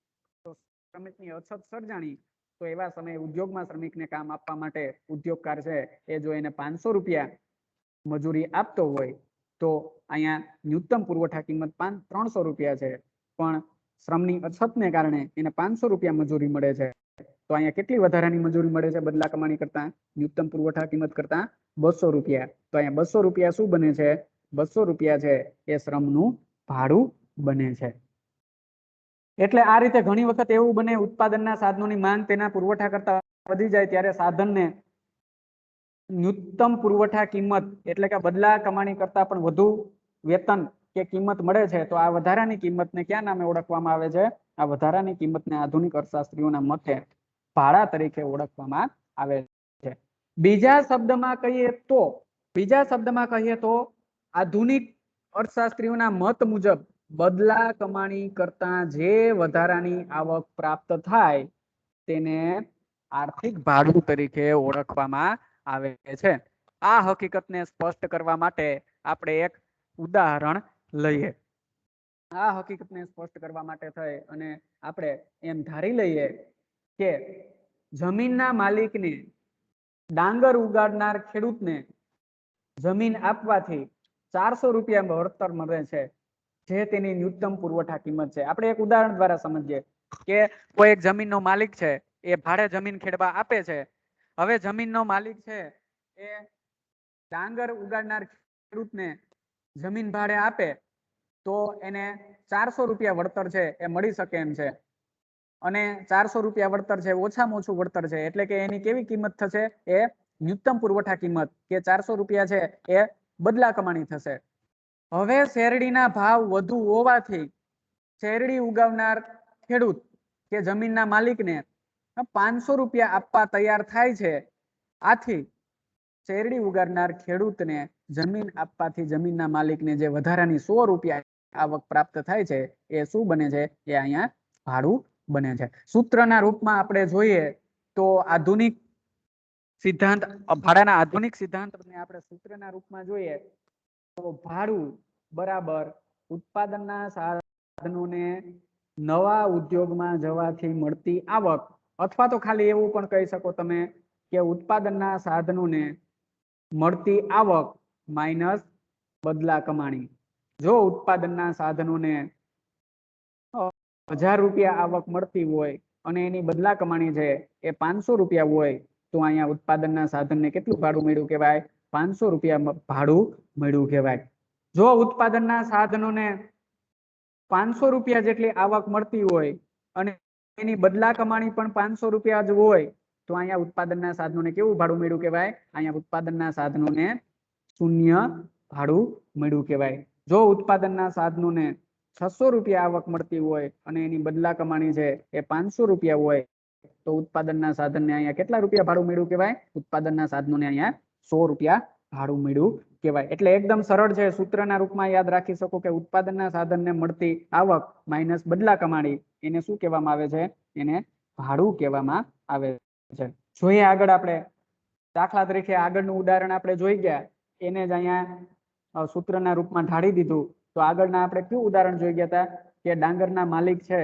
[SPEAKER 1] તો શ્રમિકની અછત સર્જાણી, તો એવા સમયે ઉદ્યોગમાં શ્રમિકને કામ આપવા માટે ઉદ્યોગકાર છે એ જો એને 500 રૂપિયા મજૂરી આપતો હોય, તો અહીંયા ન્યૂનતમ પુરવઠા કિંમત 300 રૂપિયા છે, પણ શ્રમની અછતને કારણે એને 500 રૂપિયા મજૂરી મળે છે. તો અહીંયા કેટલી વધારાની મજૂરી મળે છે બદલા કમાણી કરતા? ન્યૂનતમ પુરવઠા કિંમત કરતા 200 રૂપિયા. તો અહીંયા 200 રૂપિયા શું બને છે? 200 રૂપિયા છે એ શ્રમનું ભાડું બને છે. એટલે આ રીતે ઘણી વખત એવું બને, ઉત્પાદનના સાધનોની માંગ તેના પુરવઠા કરતા વધી જાય ત્યારે સાધનને ન્યૂનતમ પુરવઠા કિંમત એટલે કે બદલા કમાણી કરતા પણ વધુ વેતન કે કિંમત મળે છે. તો આ વધારાની કિંમતને ક્યાં નામે ઓળખવામાં આવે છે? આ વધારાની કિંમતને આધુનિક અર્થશાસ્ત્રીઓના મતે ભાડા તરીકે ઓળખવામાં આવે છે. બીજા શબ્દમાં કહીએ તો આધુનિક અર્થશાસ્ત્રીઓના મત મુજબ બદલા કમાણી કરતા જે વધારાની આવક પ્રાપ્ત થાય તેને આર્થિક ભાડું તરીકે ઓળખવામાં આવે છે. આ હકીકતને સ્પષ્ટ કરવા માટે આપણે એક ઉદાહરણ લઈએ. આ હકીકતને સ્પષ્ટ કરવા માટે થઈ અને આપણે એમ ધારી લઈએ કે જમીનના માલિકને ડાંગર ઉગાડનાર ખેડૂતને જમીન આપવાથી 400 રૂપિયા વળતર મળે છે, જે તેની ન્યૂનતમ પુરવઠા કિંમત છે. આપણે એક ઉદાહરણ દ્વારા સમજીએ કે કોઈ એક જમીનનો માલિક છે, એ ભાડે જમીન ખેડવા આપે છે. હવે જમીનનો માલિક છે એ ડાંગર ઉગાડનાર ખેડૂતને જમીન ભાડે આપે તો એને 400 રૂપિયા વળતર છે એ મળી શકે એમ છે. અને 400 રૂપિયા વળતર છે ઓછામાં ઓછું વળતર છે, એટલે કે એની કેવી કિંમત થશે? એ ન્યૂનતમ પુરવઠા કિંમત કે 400 રૂપિયા છે એ બદલા કમાણી થશે. હવે શેરડીના ભાવ વધુ હોવાથી શેરડી ઉગાવનાર ખેડૂત કે જમીનના માલિકને 500 રૂપિયા આપવા તૈયાર થાય છે. આથી શેરડી ઉગાડનાર ખેડૂતને જમીન આપવાથી જમીનના માલિકને જે વધારાની 100 રૂપિયા આવક પ્રાપ્ત થાય છે એ શું બને છે? એ અહીંયા ભાડું બને છે. સૂત્રના રૂપમાં આપણે જોઈએ તો આધુનિક સિદ્ધાંત, ભાડાના આધુનિક સિદ્ધાંતને આપણે સૂત્રના રૂપમાં જોઈએ તો ભાડું બરાબર ઉત્પાદનના સાધનોને નવા ઉદ્યોગમાં જવાથી મળતી આવક, અથવા તો ખાલી એવું પણ કહી શકો તમે કે ઉત્પાદનના સાધનોને મળતી આવક માઇનસ બદલા કમાણી. જો ઉત્પાદનના સાધનોને 1000 રૂપિયા આવક મળતી હોય અને એની બદલા કમાણી છે એ 500 રૂપિયા હોય તો અહીંયા ઉત્પાદનના સાધનને કેટલું ભાડું મળ્યું કહેવાય? 500 રૂપિયા ભાડું મળ્યું કહેવાય. જો ઉત્પાદનના સાધનોને 500 રૂપિયા જેટલી આવક મળતી હોય અને એની બદલા કમાણી પણ 500 રૂપિયા જ હોય તો અહીંયા ઉત્પાદનના સાધનોને કેવું ભાડું મળ્યું કહેવાય? અહીંયા ઉત્પાદનના સાધનોને શૂન્ય ભાડું મળ્યું કહેવાય. જો ઉત્પાદનના સાધનોને 600 રૂપિયા આવક મળતી હોય અને એની બદલા કમાણી છે એ 500 રૂપિયા હોય તો ઉત્પાદનના સાધનને અહીંયા કેટલા રૂપિયા ભાડું મળ્યું કહેવાય? ઉત્પાદનના સાધનોને અહીંયા 100 રૂપિયા ભાડું મળ્યું કહેવાય. એટલે એકદમ સરળ છે. સૂત્રના રૂપમાં યાદ રાખી શકો કે ઉત્પાદનના સાધનને મળતી આવક માઇનસ બદલા કમાણી, એને શું કહેવામાં આવે છે? એને ભાડું કહેવામાં આવે છે. જોઈએ આગળ આપણે દાખલા તરીકે આગળનું ઉદાહરણ આપણે જોઈ ગયા, એને જ અહીંયા સૂત્રના રૂપમાં ઢાળી દીધું. તો આગળના આપણે કયું ઉદાહરણ જોઈ ગયા હતા કે ડાંગરના માલિક છે,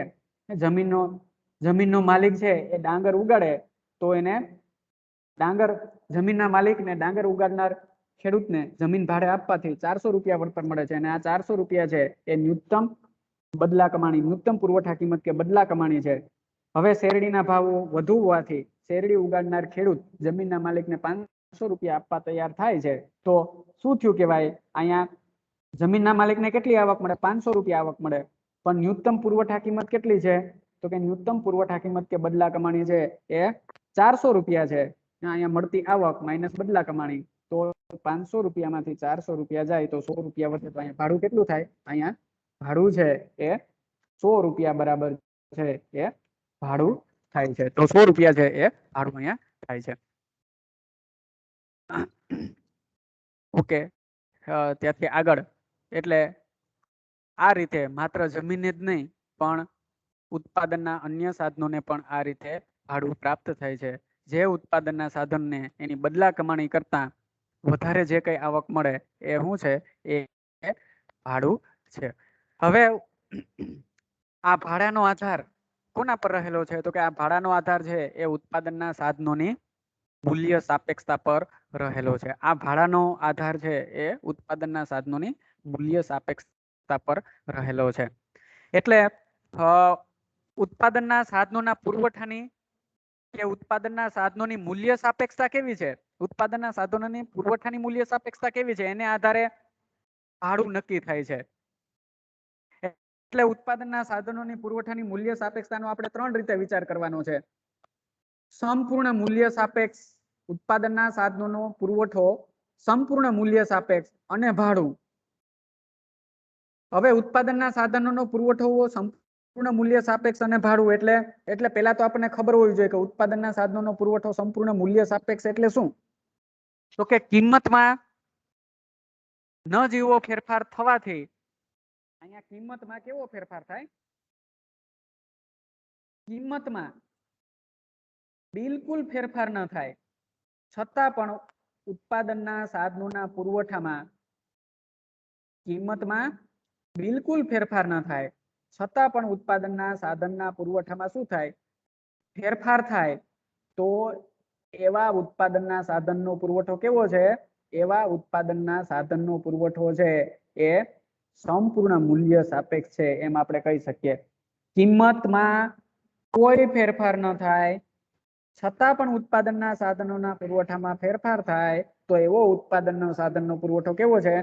[SPEAKER 1] જમીનનો માલિક છે એ ડાંગર ઉગાડે તો એને જમીનના માલિકને ડાંગર ઉગાડનાર ખેડૂતને જમીન ભાડે આપવાથી 400 રૂપિયા વળતર મળે છે. અને આ 400 રૂપિયા છે એ ન્યૂનતમ બદલા કમાણી, ન્યૂનતમ પુરવઠા કિંમત કે બદલા કમાણી છે. હવે શેરડીના ભાવો વધુ હોવાથી શેરડી ઉગાડનાર ખેડૂત જમીનના માલિકને 500 રૂપિયા આપવા તૈયાર થાય છે. તો શું થયું કહેવાય? અહીંયા જમીનના માલિકને કેટલી આવક મળે? 500 રૂપિયા આવક મળે. પણ ન્યૂનતમ પુરવઠા કિંમત કેટલી છે? તો કે ન્યૂનતમ પુરવઠા કિંમત કે બદલા કમાણી છે એ 400 રૂપિયા છે. અહીંયા મળતી આવક માઇનસ બદલા કમાણી, તો 500 રૂપિયામાંથી 400 રૂપિયા જાય તો 100 રૂપિયા વધે. તો અહીંયા ભાડું કેટલું થાય? અહીંયા ભાડું છે એ 100 રૂપિયા બરાબર છે એ ભાડું થાય છે. તો 100 રૂપિયા છે એ ભાડું અહીંયા થાય છે. ઓકે, ત્યાંથી આગળ એટલે આ રીતે માત્ર જમીનને જ નહીં પણ ઉત્પાદનના અન્ય સાધનોને પણ આ રીતે ભાડું પ્રાપ્ત થાય છે. જે ઉત્પાદનના સાધનને એની બદલા કમાણી કરતા વધારે જે કઈ આવક મળે એ શું છે? એ ભાડું છે. હવે આ ભાડાનો આધાર કોના પર રહેલો છે? તો કે આ ભાડાનો આધાર છે એ ઉત્પાદનના સાધનોની મૂલ્ય સાપેક્ષતા પર રહેલો છે. આ ભાડાનો આધાર છે એ ઉત્પાદનના સાધનોની મૂલ્ય સાપેક્ષતા પર રહેલો છે. એટલે ઉત્પાદનના સાધનોના પુરવઠાની કે ઉત્પાદનના સાધનોની મૂલ્ય સાપેક્ષતા કેવી છે? ઉત્પાદનના સાધનોની પુરવઠાની મૂલ્ય સાપેક્ષતા કેવી છે? એને આધારે ભાડું નક્કી થાય છે. એટલે ઉત્પાદનના સાધનોની પુરવઠાની મૂલ્ય સાપેક્ષતાનો આપણે 3 રીતે વિચાર કરવાનો છે. સંપૂર્ણ મૂલ્ય સાપેક્ષ, ઉત્પાદનના સાધનોનો પુરવઠો, સંપૂર્ણ મૂલ્ય સાપેક્ષ અને ભાડું. હવે ઉત્પાદનના સાધનોનો પુરવઠો સંપૂર્ણ મૂલ્ય સાપેક્ષ અને ભાડું એટલે પહેલા તો આપણને ખબર હોવી જોઈએ કે ઉત્પાદનના સાધનોનો પુરવઠો સંપૂર્ણ મૂલ્ય સાપેક્ષ એટલે શું? તો કે કિંમતમાં ન જીવો ફેરફાર થવાથી અહીંયા કિંમતમાં કેવો ફેરફાર થાય? કિંમતમાં બિલકુલ ફેરફાર ન થાય છતાં પણ ઉત્પાદનના સાધનોના પુરવઠામાં કિંમતમાં બિલકુલ ફેરફાર ન થાય છતાં પણ ઉત્પાદનના સાધનના પુરવઠામાં શું થાય? ફેરફાર થાય. તો એવા ઉત્પાદનના સાધનનો પુરવઠો કેવો છે? એવા ઉત્પાદનના સાધનનો પુરવઠો છે એ સંપૂર્ણ મૂલ્ય સાપેક્ષ છે એમ આપણે કહી શકીએ. કિંમતમાં કોઈ ફેરફાર ન થાય છતાં પણ ઉત્પાદનના સાધનોના પુરવઠામાં ફેરફાર થાય તો એવો ઉત્પાદનનો સાધનનો પુરવઠો કેવો છે?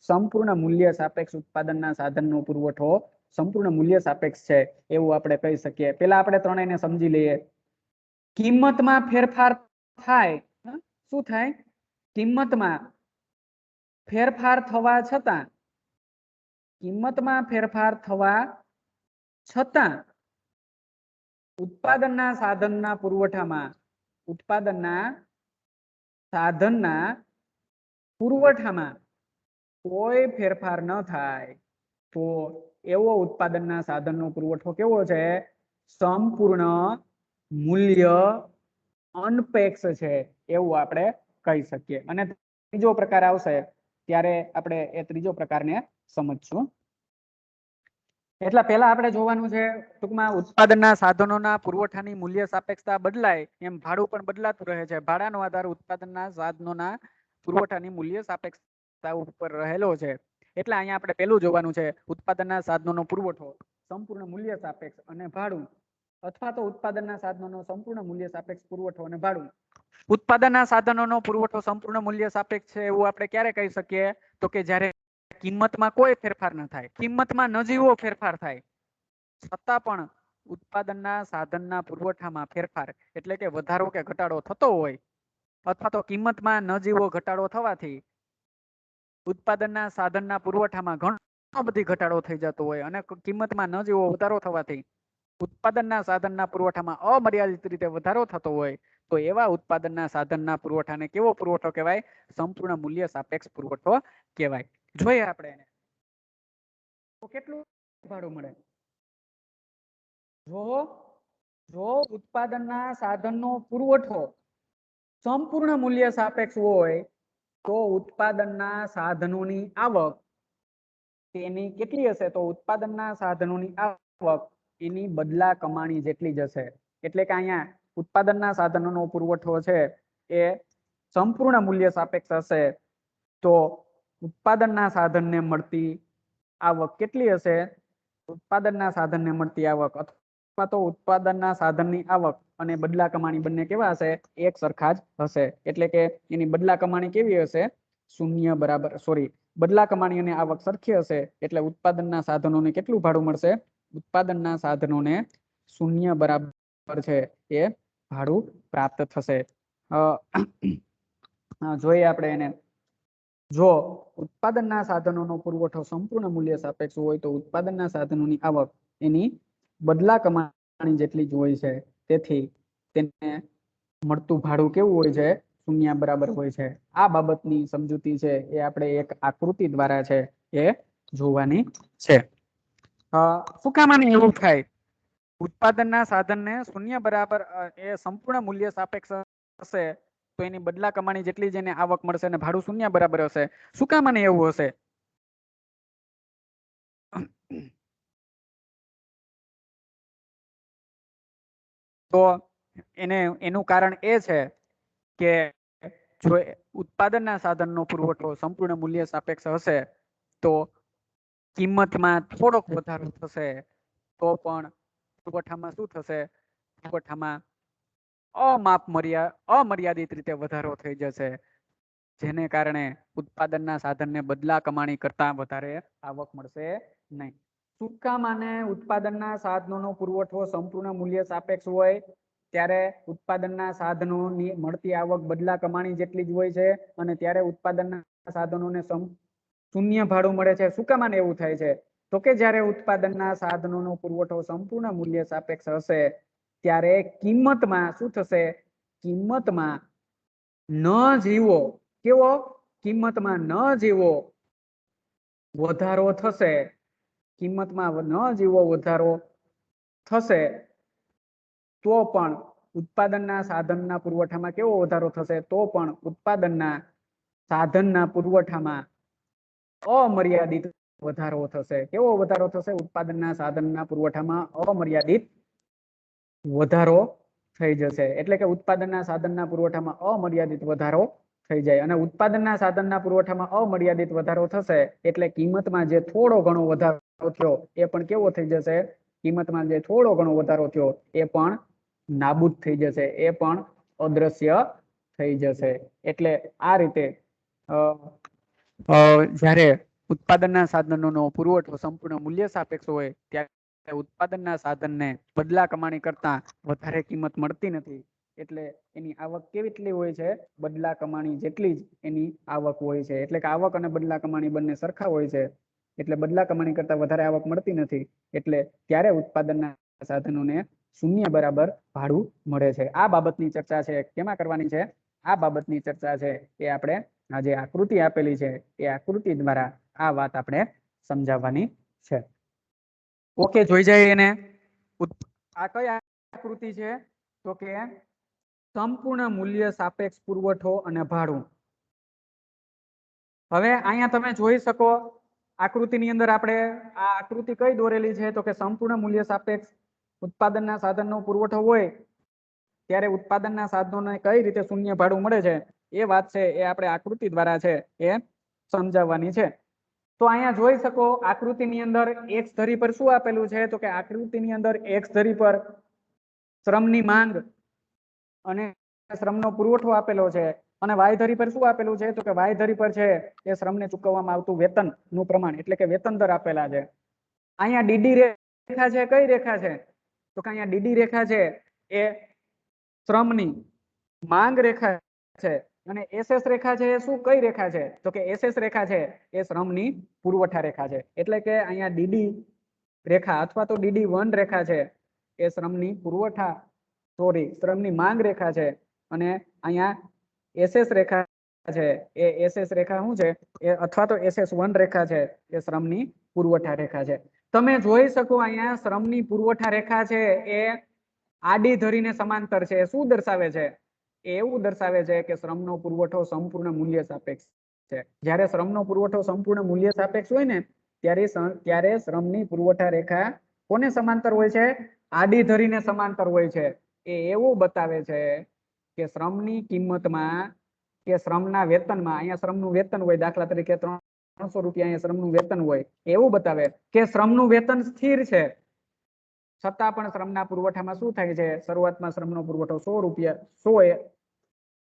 [SPEAKER 1] સંપૂર્ણ મૂલ્ય સાપેક્ષ ઉત્પાદનના સાધનનો પુરવઠો સંપૂર્ણ મૂલ્ય સાપેક્ષ છે એવું આપણે કહી શકીએ. પેલા આપણે ત્રણેયને સમજી લઈએ. કિંમતમાં ફેરફાર થાય, શું થાય? કિંમતમાં ફેરફાર થવા છતાં, કિંમતમાં ફેરફાર થવા છતાં ઉત્પાદનના સાધનના પુરવઠામાં કોઈ ફેરફાર ન થાય તો એવો ઉત્પાદનના સાધનનો પુરવઠો કેવો છે? સંપૂર્ણ મૂલ્ય અનપેક્ષ છે એવું આપણે કહી શકીએ. અને ત્રીજો પ્રકાર આવશે ત્યારે આપણે એ ત્રીજો પ્રકારને સમજશું. એટલે પહેલા આપણે જોવાનું છે ટૂંકમાં ઉત્પાદનના સાધનોના પુરવઠાની મૂલ્ય સાપેક્ષતા બદલાય એમ ભાડું પણ બદલાતું રહે છે. ભાડાનો આધાર ઉત્પાદનના સાધનોના પુરવઠાની મૂલ્ય સાપેક્ષતા ઉપર રહેલો છે. એટલે અહીંયા આપણે પહેલું જોવાનું છે ઉત્પાદનના સાધનોનો પુરવઠો સંપૂર્ણ મૂલ્ય સાપેક્ષ અને ભાડું, અથવા તો ઉત્પાદનના સાધનોનો સંપૂર્ણ મૂલ્ય સાપેક્ષ પુરવઠો અને ભાડું. ઉત્પાદનના સાધનોનો પુરવઠો સંપૂર્ણ મૂલ્ય સાપેક્ષ છે એવું આપણે ક્યારે કહી શકીએ? તો કે જ્યારે કિંમતમાં કોઈ ફેરફાર ન થાય, કિંમતમાં નજીવો ફેરફાર થાય છતાં પણ ઉત્પાદનના સાધનના પુરવઠામાં ફેરફાર એટલે કે વધારો કે ઘટાડો થતો હોય, અથવા તો કિંમતમાં નજીવો ઘટાડો થવાથી ઉત્પાદનના સાધનના પુરવઠામાં ઘણો બધી ઘટાડો થઈ જતો હોય અને કિંમતમાં નજીવો વધારો થવાથી ઉત્પાદનના સાધનના પુરવઠામાં અમર્યાદિત રીતે વધારો થતો હોય તો એવા ઉત્પાદનના સાધનના પુરવઠાને કેવો પુરવઠો કહેવાય? સંપૂર્ણ મૂલ્ય સાપેક્ષ પુરવઠો કહેવાય. જોઈએ આપણે એને તો કેટલું ભાડું મળે? જો ઉત્પાદનના સાધનનો પુરવઠો સંપૂર્ણ મૂલ્ય સાપેક્ષ હોય તો ઉત્પાદનના સાધનોની આવક તેની કેટલી હશે? તો ઉત્પાદનના સાધનોની આવક એની બદલા કમાણી જેટલી જ હશે. એટલે કે અહીંયા ઉત્પાદનના સાધનોનો પુરવઠો છે એ સંપૂર્ણ મૂલ્ય સાપેક્ષ હશે તો ઉત્પાદનના સાધનને મળતી આવક કેટલી હશે? ઉત્પાદનના સાધનને મળતી આવક અથવા તો ઉત્પાદનના સાધનની આવક અને બદલા કમાણી બંને કેવા હશે? એક સરખા જ હશે. એટલે કે એની બદલા કમાણી કેવી હશે? શૂન્ય બરાબર બદલા કમાણી અને આવક સરખી હશે એટલે ઉત્પાદનના સાધનોને કેટલું ભાડું મળશે? ઉત્પાદનના સાધનોને શૂન્ય બરાબર છે એ ભાડું પ્રાપ્ત થશે. જોઈએ આપણે એને. જો ઉત્પાદનના સાધનોનો પુરવઠો સંપૂર્ણ મૂલ્ય સાપેક્ષ હોય તો ઉત્પાદનના સાધનોની આવક એની બદલા કમાણી જેટલી જ હોય છે. તેથી તેને મળતું ભાડું કેવું હોય છે? શૂન્ય બરાબર હોય છે. આ બાબતની સમજૂતી છે એ આપણે એક આકૃતિ દ્વારા છે એ જોવાની છે. શું કામ આને એવું થાય? ઉત્પાદનના સાધનને શૂન્ય બરાબર એ સંપૂર્ણ મૂલ્ય સાપેક્ષ હશે તો એની બદલા કમાણી જેટલી જ એને આવક મળશે અને ભાડું શૂન્ય બરાબર હશે. શું કામ આને એવું હશે? તો એનું કારણ એ છે કે જો ઉત્પાદનના સાધનનો પુરવઠો સંપૂર્ણ મૂલ્ય સાપેક્ષ હશે તો કિંમતમાં થોડોક વધારો થશે, તો પણ પુરવઠામાં શું થશે? પુરવઠામાં અમર્યાદિત રીતે વધારો થઈ જશે, જેને કારણે ઉત્પાદનના સાધનને બદલા કમાણી કરતા વધારે આવક મળશે નહીં. શું કામ આને ઉત્પાદનના સાધનોનો પુરવઠો સંપૂર્ણ મૂલ્ય સાપેક્ષ હોય ત્યારે ઉત્પાદનના સાધનોની મળતી આવક બદલા કમાણી જેટલી જ હોય છે, અને ત્યારે ઉત્પાદનના સાધનોને શૂન્ય ભાડું મળે છે? શું કામ આને એવું થાય છે? તો કે જ્યારે ઉત્પાદનના સાધનોનો પુરવઠો સંપૂર્ણ મૂલ્ય સાપેક્ષ હશે ત્યારે કિંમતમાં શું થશે? કિંમતમાં ન જીવો કેવો? કિંમતમાં ન જીવો વધારો થશે. કિંમતમાં ન જીવો વધારો થશે તો પણ ઉત્પાદનના સાધનના પુરવઠામાં કેવો વધારો થશે? તો પણ ઉત્પાદનના સાધનના પુરવઠામાં અમર્યાદિત વધારો થશે. કેવો વધારો થશે? ઉત્પાદનના સાધનના પુરવઠામાં અમર્યાદિત વધારો થઈ જશે. એટલે કે ઉત્પાદનના સાધનના પુરવઠામાં અમર્યાદિત વધારો થઈ જાય, અને ઉત્પાદનના સાધનના પુરવઠામાં અમર્યાદિત વધારો થશે એટલે કિંમતમાં જે થોડો ઘણો વધારો થયો એ પણ કેવો થઈ જશે? કિંમતમાં જે થોડો ઘણો વધારો થયો એ પણ નાબૂદ થઈ જશે, એ પણ અદ્રશ્ય થઈ જશે. એટલે આ રીતે જ્યારે ઉત્પાદનના સાધનોનો પુરવઠો સંપૂર્ણ મૂલ્ય સાપેક્ષ હોય ત્યારે ઉત્પાદનના સાધનને બદલા કમાણી કરતા વધારે કિંમત મળતી નથી, એટલે એની આવક કેટલી હોય છે? બદલા કમાણી જેટલી જ એની આવક હોય છે. એટલે કે આવક અને બદલા કમાણી બંને સરખા હોય છે, એટલે બદલા કમાણી કરતા વધારે આવક મળતી નથી, એટલે ત્યારે ઉત્પાદનના સાધનોને શૂન્ય બરાબર ભાડું મળે છે. આ બાબતની ચર્ચા છે કેમાં કરવાની છે? આ બાબતની ચર્ચા છે એ આપણે આ જે આકૃતિ આપેલી છે એ આકૃતિ દ્વારા આ વાત આપણે સમજાવવાની છે. ઓકે, જોઈ જાય એને. આ કઈ આકૃતિ છે? તો કે સંપૂર્ણ મૂલ્ય સાપેક્ષ પુરવઠો અને ભાડું. હવે અહીંયા તમે જોઈ શકો આકૃતિની અંદર આપણે આ આકૃતિ કઈ દોરેલી છે? તો કે સંપૂર્ણ મૂલ્ય સાપેક્ષ ઉત્પાદનના સાધનનો પુરવઠો હોય ત્યારે ઉત્પાદનના સાધનોને કઈ રીતે શૂન્ય ભાડું મળે છે એ વાત છે એ આપણે આકૃતિ દ્વારા છે એ સમજાવવાની છે. તો અહીંયા જોઈ શકો આકૃતિની અંદર એક્સ ધરી પર શું આપેલું છે? તો કે આકૃતિની અંદર એક્સ ધરી પર શ્રમની માંગ અને શ્રમનો પુરવઠો આપેલો છે, અને વાય ધરી પર શું આપેલું છે? તો કે વાય ધરી પર છે એ શ્રમને ચૂકવવામાં આવતું વેતન નું પ્રમાણ, એટલે કે વેતન દર આપેલા છે. અહીંયા ડીડી રેખા છે, કઈ રેખા છે? તો કે અહીંયા ડીડી રેખા છે એ શ્રમની માંગ રેખા છે, અને એસએસ રેખા છે એ શું કઈ રેખા છે? તો કે એસએસ રેખા છે એ શ્રમની પુરવઠા રેખા છે. એટલે કે અહીંયા ડીડી રેખા અથવા તો ડીડી1 રેખા છે એ શ્રમની પુરવઠા શ્રમની માંગ રેખા છે, અને અહીંયા એસએસ રેખા છે એ એસએસ રેખા શું છે? એ અથવા તો SS1 રેખા છે એ શ્રમની પુરવઠા રેખા છે. તમે જોઈ શકો અહીંયા શ્રમની પુરવઠા રેખા છે એ આડી ધરીને સમાંતર છે. શું દર્શાવે છે? એવું દર્શાવે છે કે શ્રમનો પુરવઠો સંપૂર્ણ મૂલ્ય સાપેક્ષ છે. જ્યારે શ્રમનો પુરવઠો સંપૂર્ણ મૂલ્ય સાપેક્ષ હોય ને ત્યારે શ્રમની પુરવઠા રેખા કોને સમાંતર હોય છે? આડી ધરીને સમાંતર હોય છે. એ એવું બતાવે છે કે શ્રમની કિંમતમાં કે શ્રમના વેતનમાં, અહીંયા શ્રમનું વેતન હોય, દાખલા તરીકે 300 રૂપિયા અહીંયા શ્રમનું વેતન હોય, એવું બતાવે કે શ્રમનું વેતન સ્થિર છે, છતાં પણ શ્રમના પુરવઠામાં શું થાય છે? શરૂઆતમાં શ્રમનો પુરવઠો 100 રૂપિયા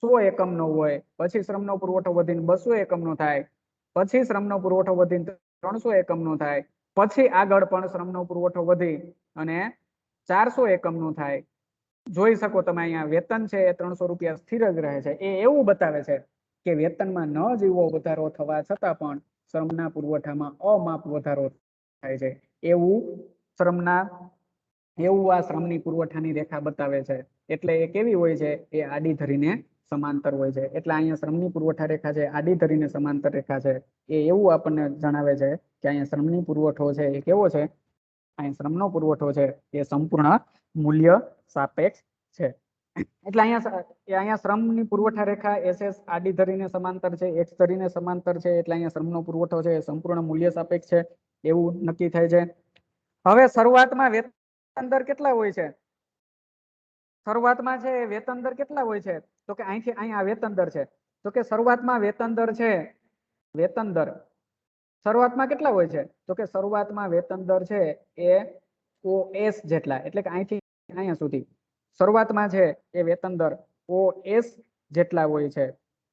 [SPEAKER 1] 100 એકમનો હોય, પછી શ્રમનો પુરવઠો વધીને 200 એકમનો થાય, પછી શ્રમનો પુરવઠો વધીને 300 એકમનો થાય, પછી આગળ પણ શ્રમનો પુરવઠો વધી અને 400 એકમનો થાય. જોઈ શકો તમે અહીંયા વેતન છે એ 300 રૂપિયા સ્થિર જ રહે છે. એ એવું બતાવે છે કે વેતનમાં ન જેવો વધારો થવા છતાં પણ શ્રમના પુરવઠામાં અમાપ વધારો થાય છે. એવું આ શ્રમની પુરવઠાની રેખા બતાવે છે. એટલે એ કેવી હોય છે? એ આડી ધરીને સમાંતર હોય છે. એટલે અહીંયા શ્રમની પુરવઠા રેખા છે આડી ધરીને સમાંતર રેખા છે. એ એવું આપણને જણાવે છે કે અહીંયા શ્રમની પુરવઠો છે એ કેવો છે? અહીંયા શ્રમનો પુરવઠો છે એ સંપૂર્ણ મૂલ્ય સાપેક્ષ છે. એટલે અહીંયા શ્રમની પુરવઠા રેખા SS આડી ધરીને સમાંતર છે, X ધરીને સમાંતર છે, એટલે અહીંયા શ્રમનો પુરવઠો છે એ સંપૂર્ણ મૂલ્ય સાપેક્ષ છે એવું નક્કી થાય છે. હવે શરૂઆતમાં વેતન દર કેટલા હોય છે? શરૂઆતમાં છે વેતન દર કેટલા હોય છે? તો કે અહીંથી અહીંયા વેતન દર છે. તો કે શરૂઆતમાં વેતન દર છે, વેતન દર શરૂઆતમાં કેટલા હોય છે? તો કે શરૂઆતમાં વેતન દર છે એ OS જેટલા, એટલે કે અહીંથી અહીંયા સુધી શરૂઆતમાં છે એ વેતન દર OS જેટલા હોય છે.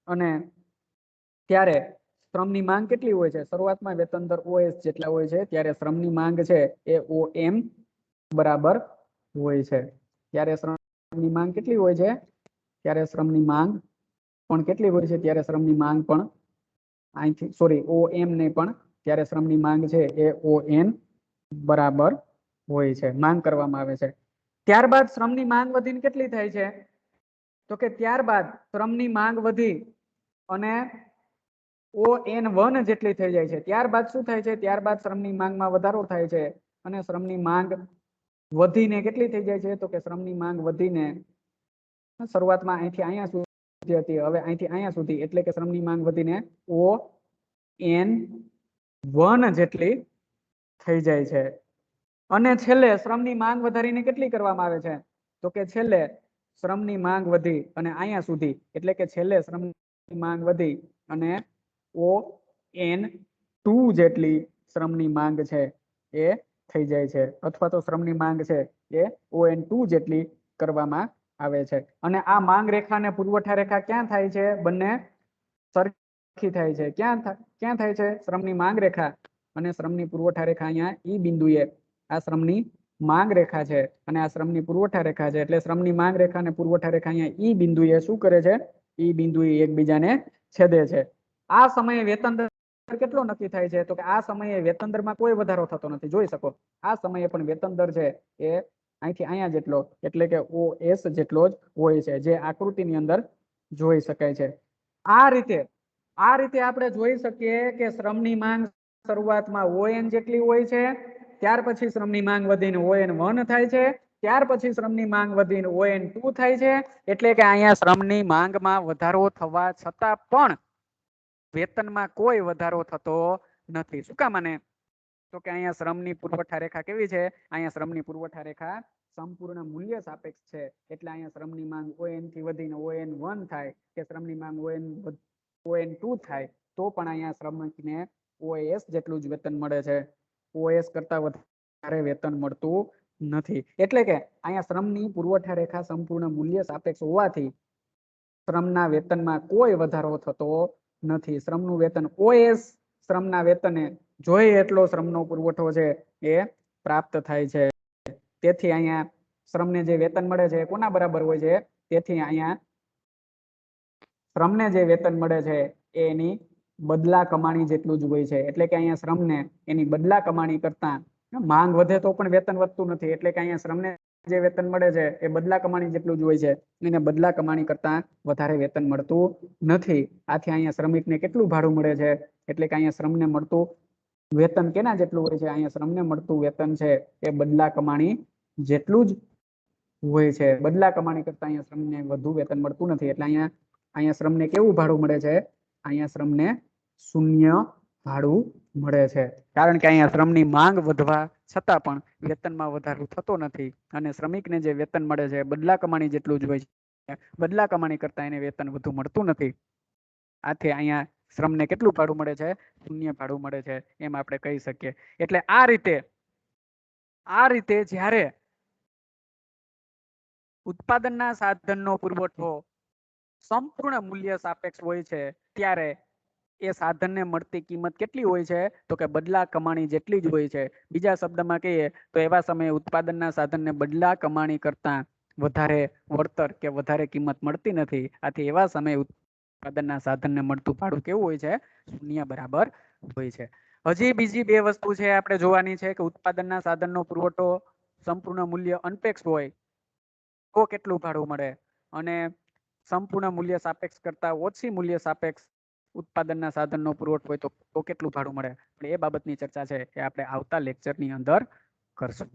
[SPEAKER 1] અને ત્યારે શ્રમની માંગ કેટલી હોય છે? શરૂઆતમાં વેતન દર OS જેટલા હોય છે ત્યારે શ્રમની માંગ છે એ OM બરાબર હોય છે. ત્યારે શ્રમની માંગ કેટલી હોય છે? ત્યારે શ્રમની માંગ પણ કેટલી હોય છે? ત્યારે શ્રમની માંગ પણ અહીંથી સોરી OM ને પણ ત્યારે શ્રમની માંગ છે એ ON બરાબર હોય છે, માંગ કરવામાં આવે છે. ત્યારબાદ શ્રમની માંગ વધીને કેટલી થાય છે? તો કે ત્યારબાદ શ્રમની માંગ વધી અને ON1 જેટલી થઈ જાય છે. ત્યારબાદ શું થાય છે? ત્યારબાદ શ્રમની માંગમાં વધારો થાય છે અને શ્રમની માંગ વધીને કેટલી થઈ જાય છે? તો કે શ્રમની માંગ વધીને શરૂઆતમાં અહીંથી અહીંયા સુધી હતી, હવે અહીંથી અહીંયા સુધી, એટલે કે શ્રમની માંગ વધીને ON1 જેટલી થઈ જાય છે. અને છેલ્લે શ્રમની માંગ વધારીને કેટલી કરવામાં આવે છે? તો કે છેલ્લે શ્રમની માંગ વધી અને અહીંયા સુધી, એટલે કે છેલ્લે શ્રમની માંગ વધી અને ON2 જેટલી શ્રમની માંગ છે એ થઈ જાય છે, અથવા તો શ્રમની માંગ છે એ ON2 જેટલી કરવામાં આવે છે. અને આ માંગ રેખા અને પુરવઠા રેખા ક્યાં થાય છે? બંને સરખી થાય છે. ક્યાં થાય છે? શ્રમની માંગ રેખા અને શ્રમની પુરવઠા રેખા અહીંયા ઈ બિંદુએ, આ શ્રમની માંગ રેખા છે અને આ શ્રમની પુરવઠા રેખા છે, એટલે શ્રમની માંગ રેખા અને પુરવઠા રેખા અહીંયા ઈ બિંદુએ શું કરે છે? ઈ બિંદુએ એકબીજાને છેદે છે. આ સમયે વેતન દર કેટલો નક્કી થાય છે? તો કે આ સમયે વેતન દરમાં કોઈ વધારો થતો નથી. જોઈ શકો આ સમયે પણ વેતન દર છે એ અહીંથી અહીંયા જેટલો, એટલે કે OS જેટલો જ હોય છે, જે આકૃતિની અંદર જોઈ શકાય છે. આ રીતે આપણે જોઈ શકીએ કે શ્રમની માંગ શરૂઆતમાં ON જેટલી હોય છે, ત્યાર પછી શ્રમની માંગ વધીને ON1 થાય છે, ત્યાર પછી શ્રમની માંગ વધીને ON2 થાય છે. એટલે કે અહીંયા શ્રમની માંગમાં વધારો થવા છતાં પણ વેતનમાં કોઈ વધારો થતો નથી. શું કામ? મને તો કે અહીંયા શ્રમની પુરવઠા રેખા કેવી છે? અહીંયા શ્રમની પુરવઠા રેખા સંપૂર્ણ મૂલ્ય સાપેક્ષ છે, એટલે અહીંયા શ્રમની માંગ ON થી વધીને ON1 થાય કે શ્રમની માંગ ON2 થાય તો પણ અહીંયા શ્રમિકને OS જેટલું જ વેતન મળે છે, OS કરતા વધારે વેતન મળતું નથી. એટલે કે અહીંયા શ્રમની પુરવઠા રેખા સંપૂર્ણ મૂલ્ય સાપેક્ષ હોવાથી શ્રમના વેતનમાં કોઈ વધારો થતો નથી. શ્રમનું વેતન OS શ્રમના વેતને જોઈએ એટલો શ્રમનો પુરવઠો છે એ પ્રાપ્ત થાય છે. તેથી અહીંયા શ્રમને જે વેતન મળે છે એ કોના બરાબર હોય છે? તેથી અહીંયા શ્રમને જે વેતન મળે છે એની બદલા કમાણી જેટલું જ હોય છે. એટલે કે અહીંયા શ્રમને એની બદલા કમાણી કરતા માંગ વધે તો પણ વેતન વધતું નથી, એટલે કે અહીંયા શ્રમને જે વેતન મળે છે એ બદલા કમાણી જેટલું જ હોય છે, એને બદલા કમાણી કરતા વધારે વેતન મળતું નથી. આથી અહીંયા શ્રમિકને કેટલું ભાડું મળે છે? એટલે કે અહીંયા શ્રમને મળતું વેતન કેના જેટલું હોય છે? અહીંયા શ્રમને મળતું વેતન છે એ બદલા કમાણી જેટલું જ હોય છે. બદલા કમાણી કરતા અહીંયા શ્રમને વધુ વેતન મળતું નથી, એટલે અહીંયા શ્રમને કેવું ભાડું મળે છે? અહીંયા શ્રમને શૂન્ય ભાડું મળે છે, કારણ કે અહીંયા શ્રમની માંગ વધવા છતાં પણ વેતનમાં વધારો થતો નથી અને શ્રમિકને જે વેતન મળે છે બદલા કમાણી જેટલું જ હોય છે. બદલા કમાણી કરતા એને વેતન વધુ મળતું નથી. આથી અહીંયા શ્રમને કેટલું ભાડું મળે છે? શૂન્ય ભાડું મળે છે, એમ આપણે કહી શકીએ. એટલે આ રીતે જ્યારે ઉત્પાદનના સાધનનો પુરવઠો સંપૂર્ણ મૂલ્ય સાપેક્ષ હોય છે ત્યારે એ સાધનને મળતી કિંમત કેટલી હોય છે? તો કે બદલા કમાણી જેટલી જ હોય છે. બીજા શબ્દમાં કહીએ તો એવા સમયે ઉત્પાદનના સાધનને બદલા કમાણી કરતા વધારે વળતર કે વધારે કિંમત મળતી નથી. આથી એવા સમયે ઉત્પાદનના સાધનને મળતું ભાડું કેવું હોય છે? શૂન્ય બરાબર હોય છે. હજી બીજી બે વસ્તુ છે આપણે જોવાની છે કે ઉત્પાદનના સાધનનો પુરવઠો સંપૂર્ણ મૂલ્ય અનપેક્ષ હોય તો કેટલું ભાડું મળે, અને સંપૂર્ણ મૂલ્ય સાપેક્ષ કરતા ઓછી મૂલ્ય સાપેક્ષ ઉત્પાદનના સાધનનો પુરવઠો હોય તો કેટલું ભાડું મળે. એ બાબતની ચર્ચા છે એ આપણે આવતા લેક્ચરની અંદર કરશું.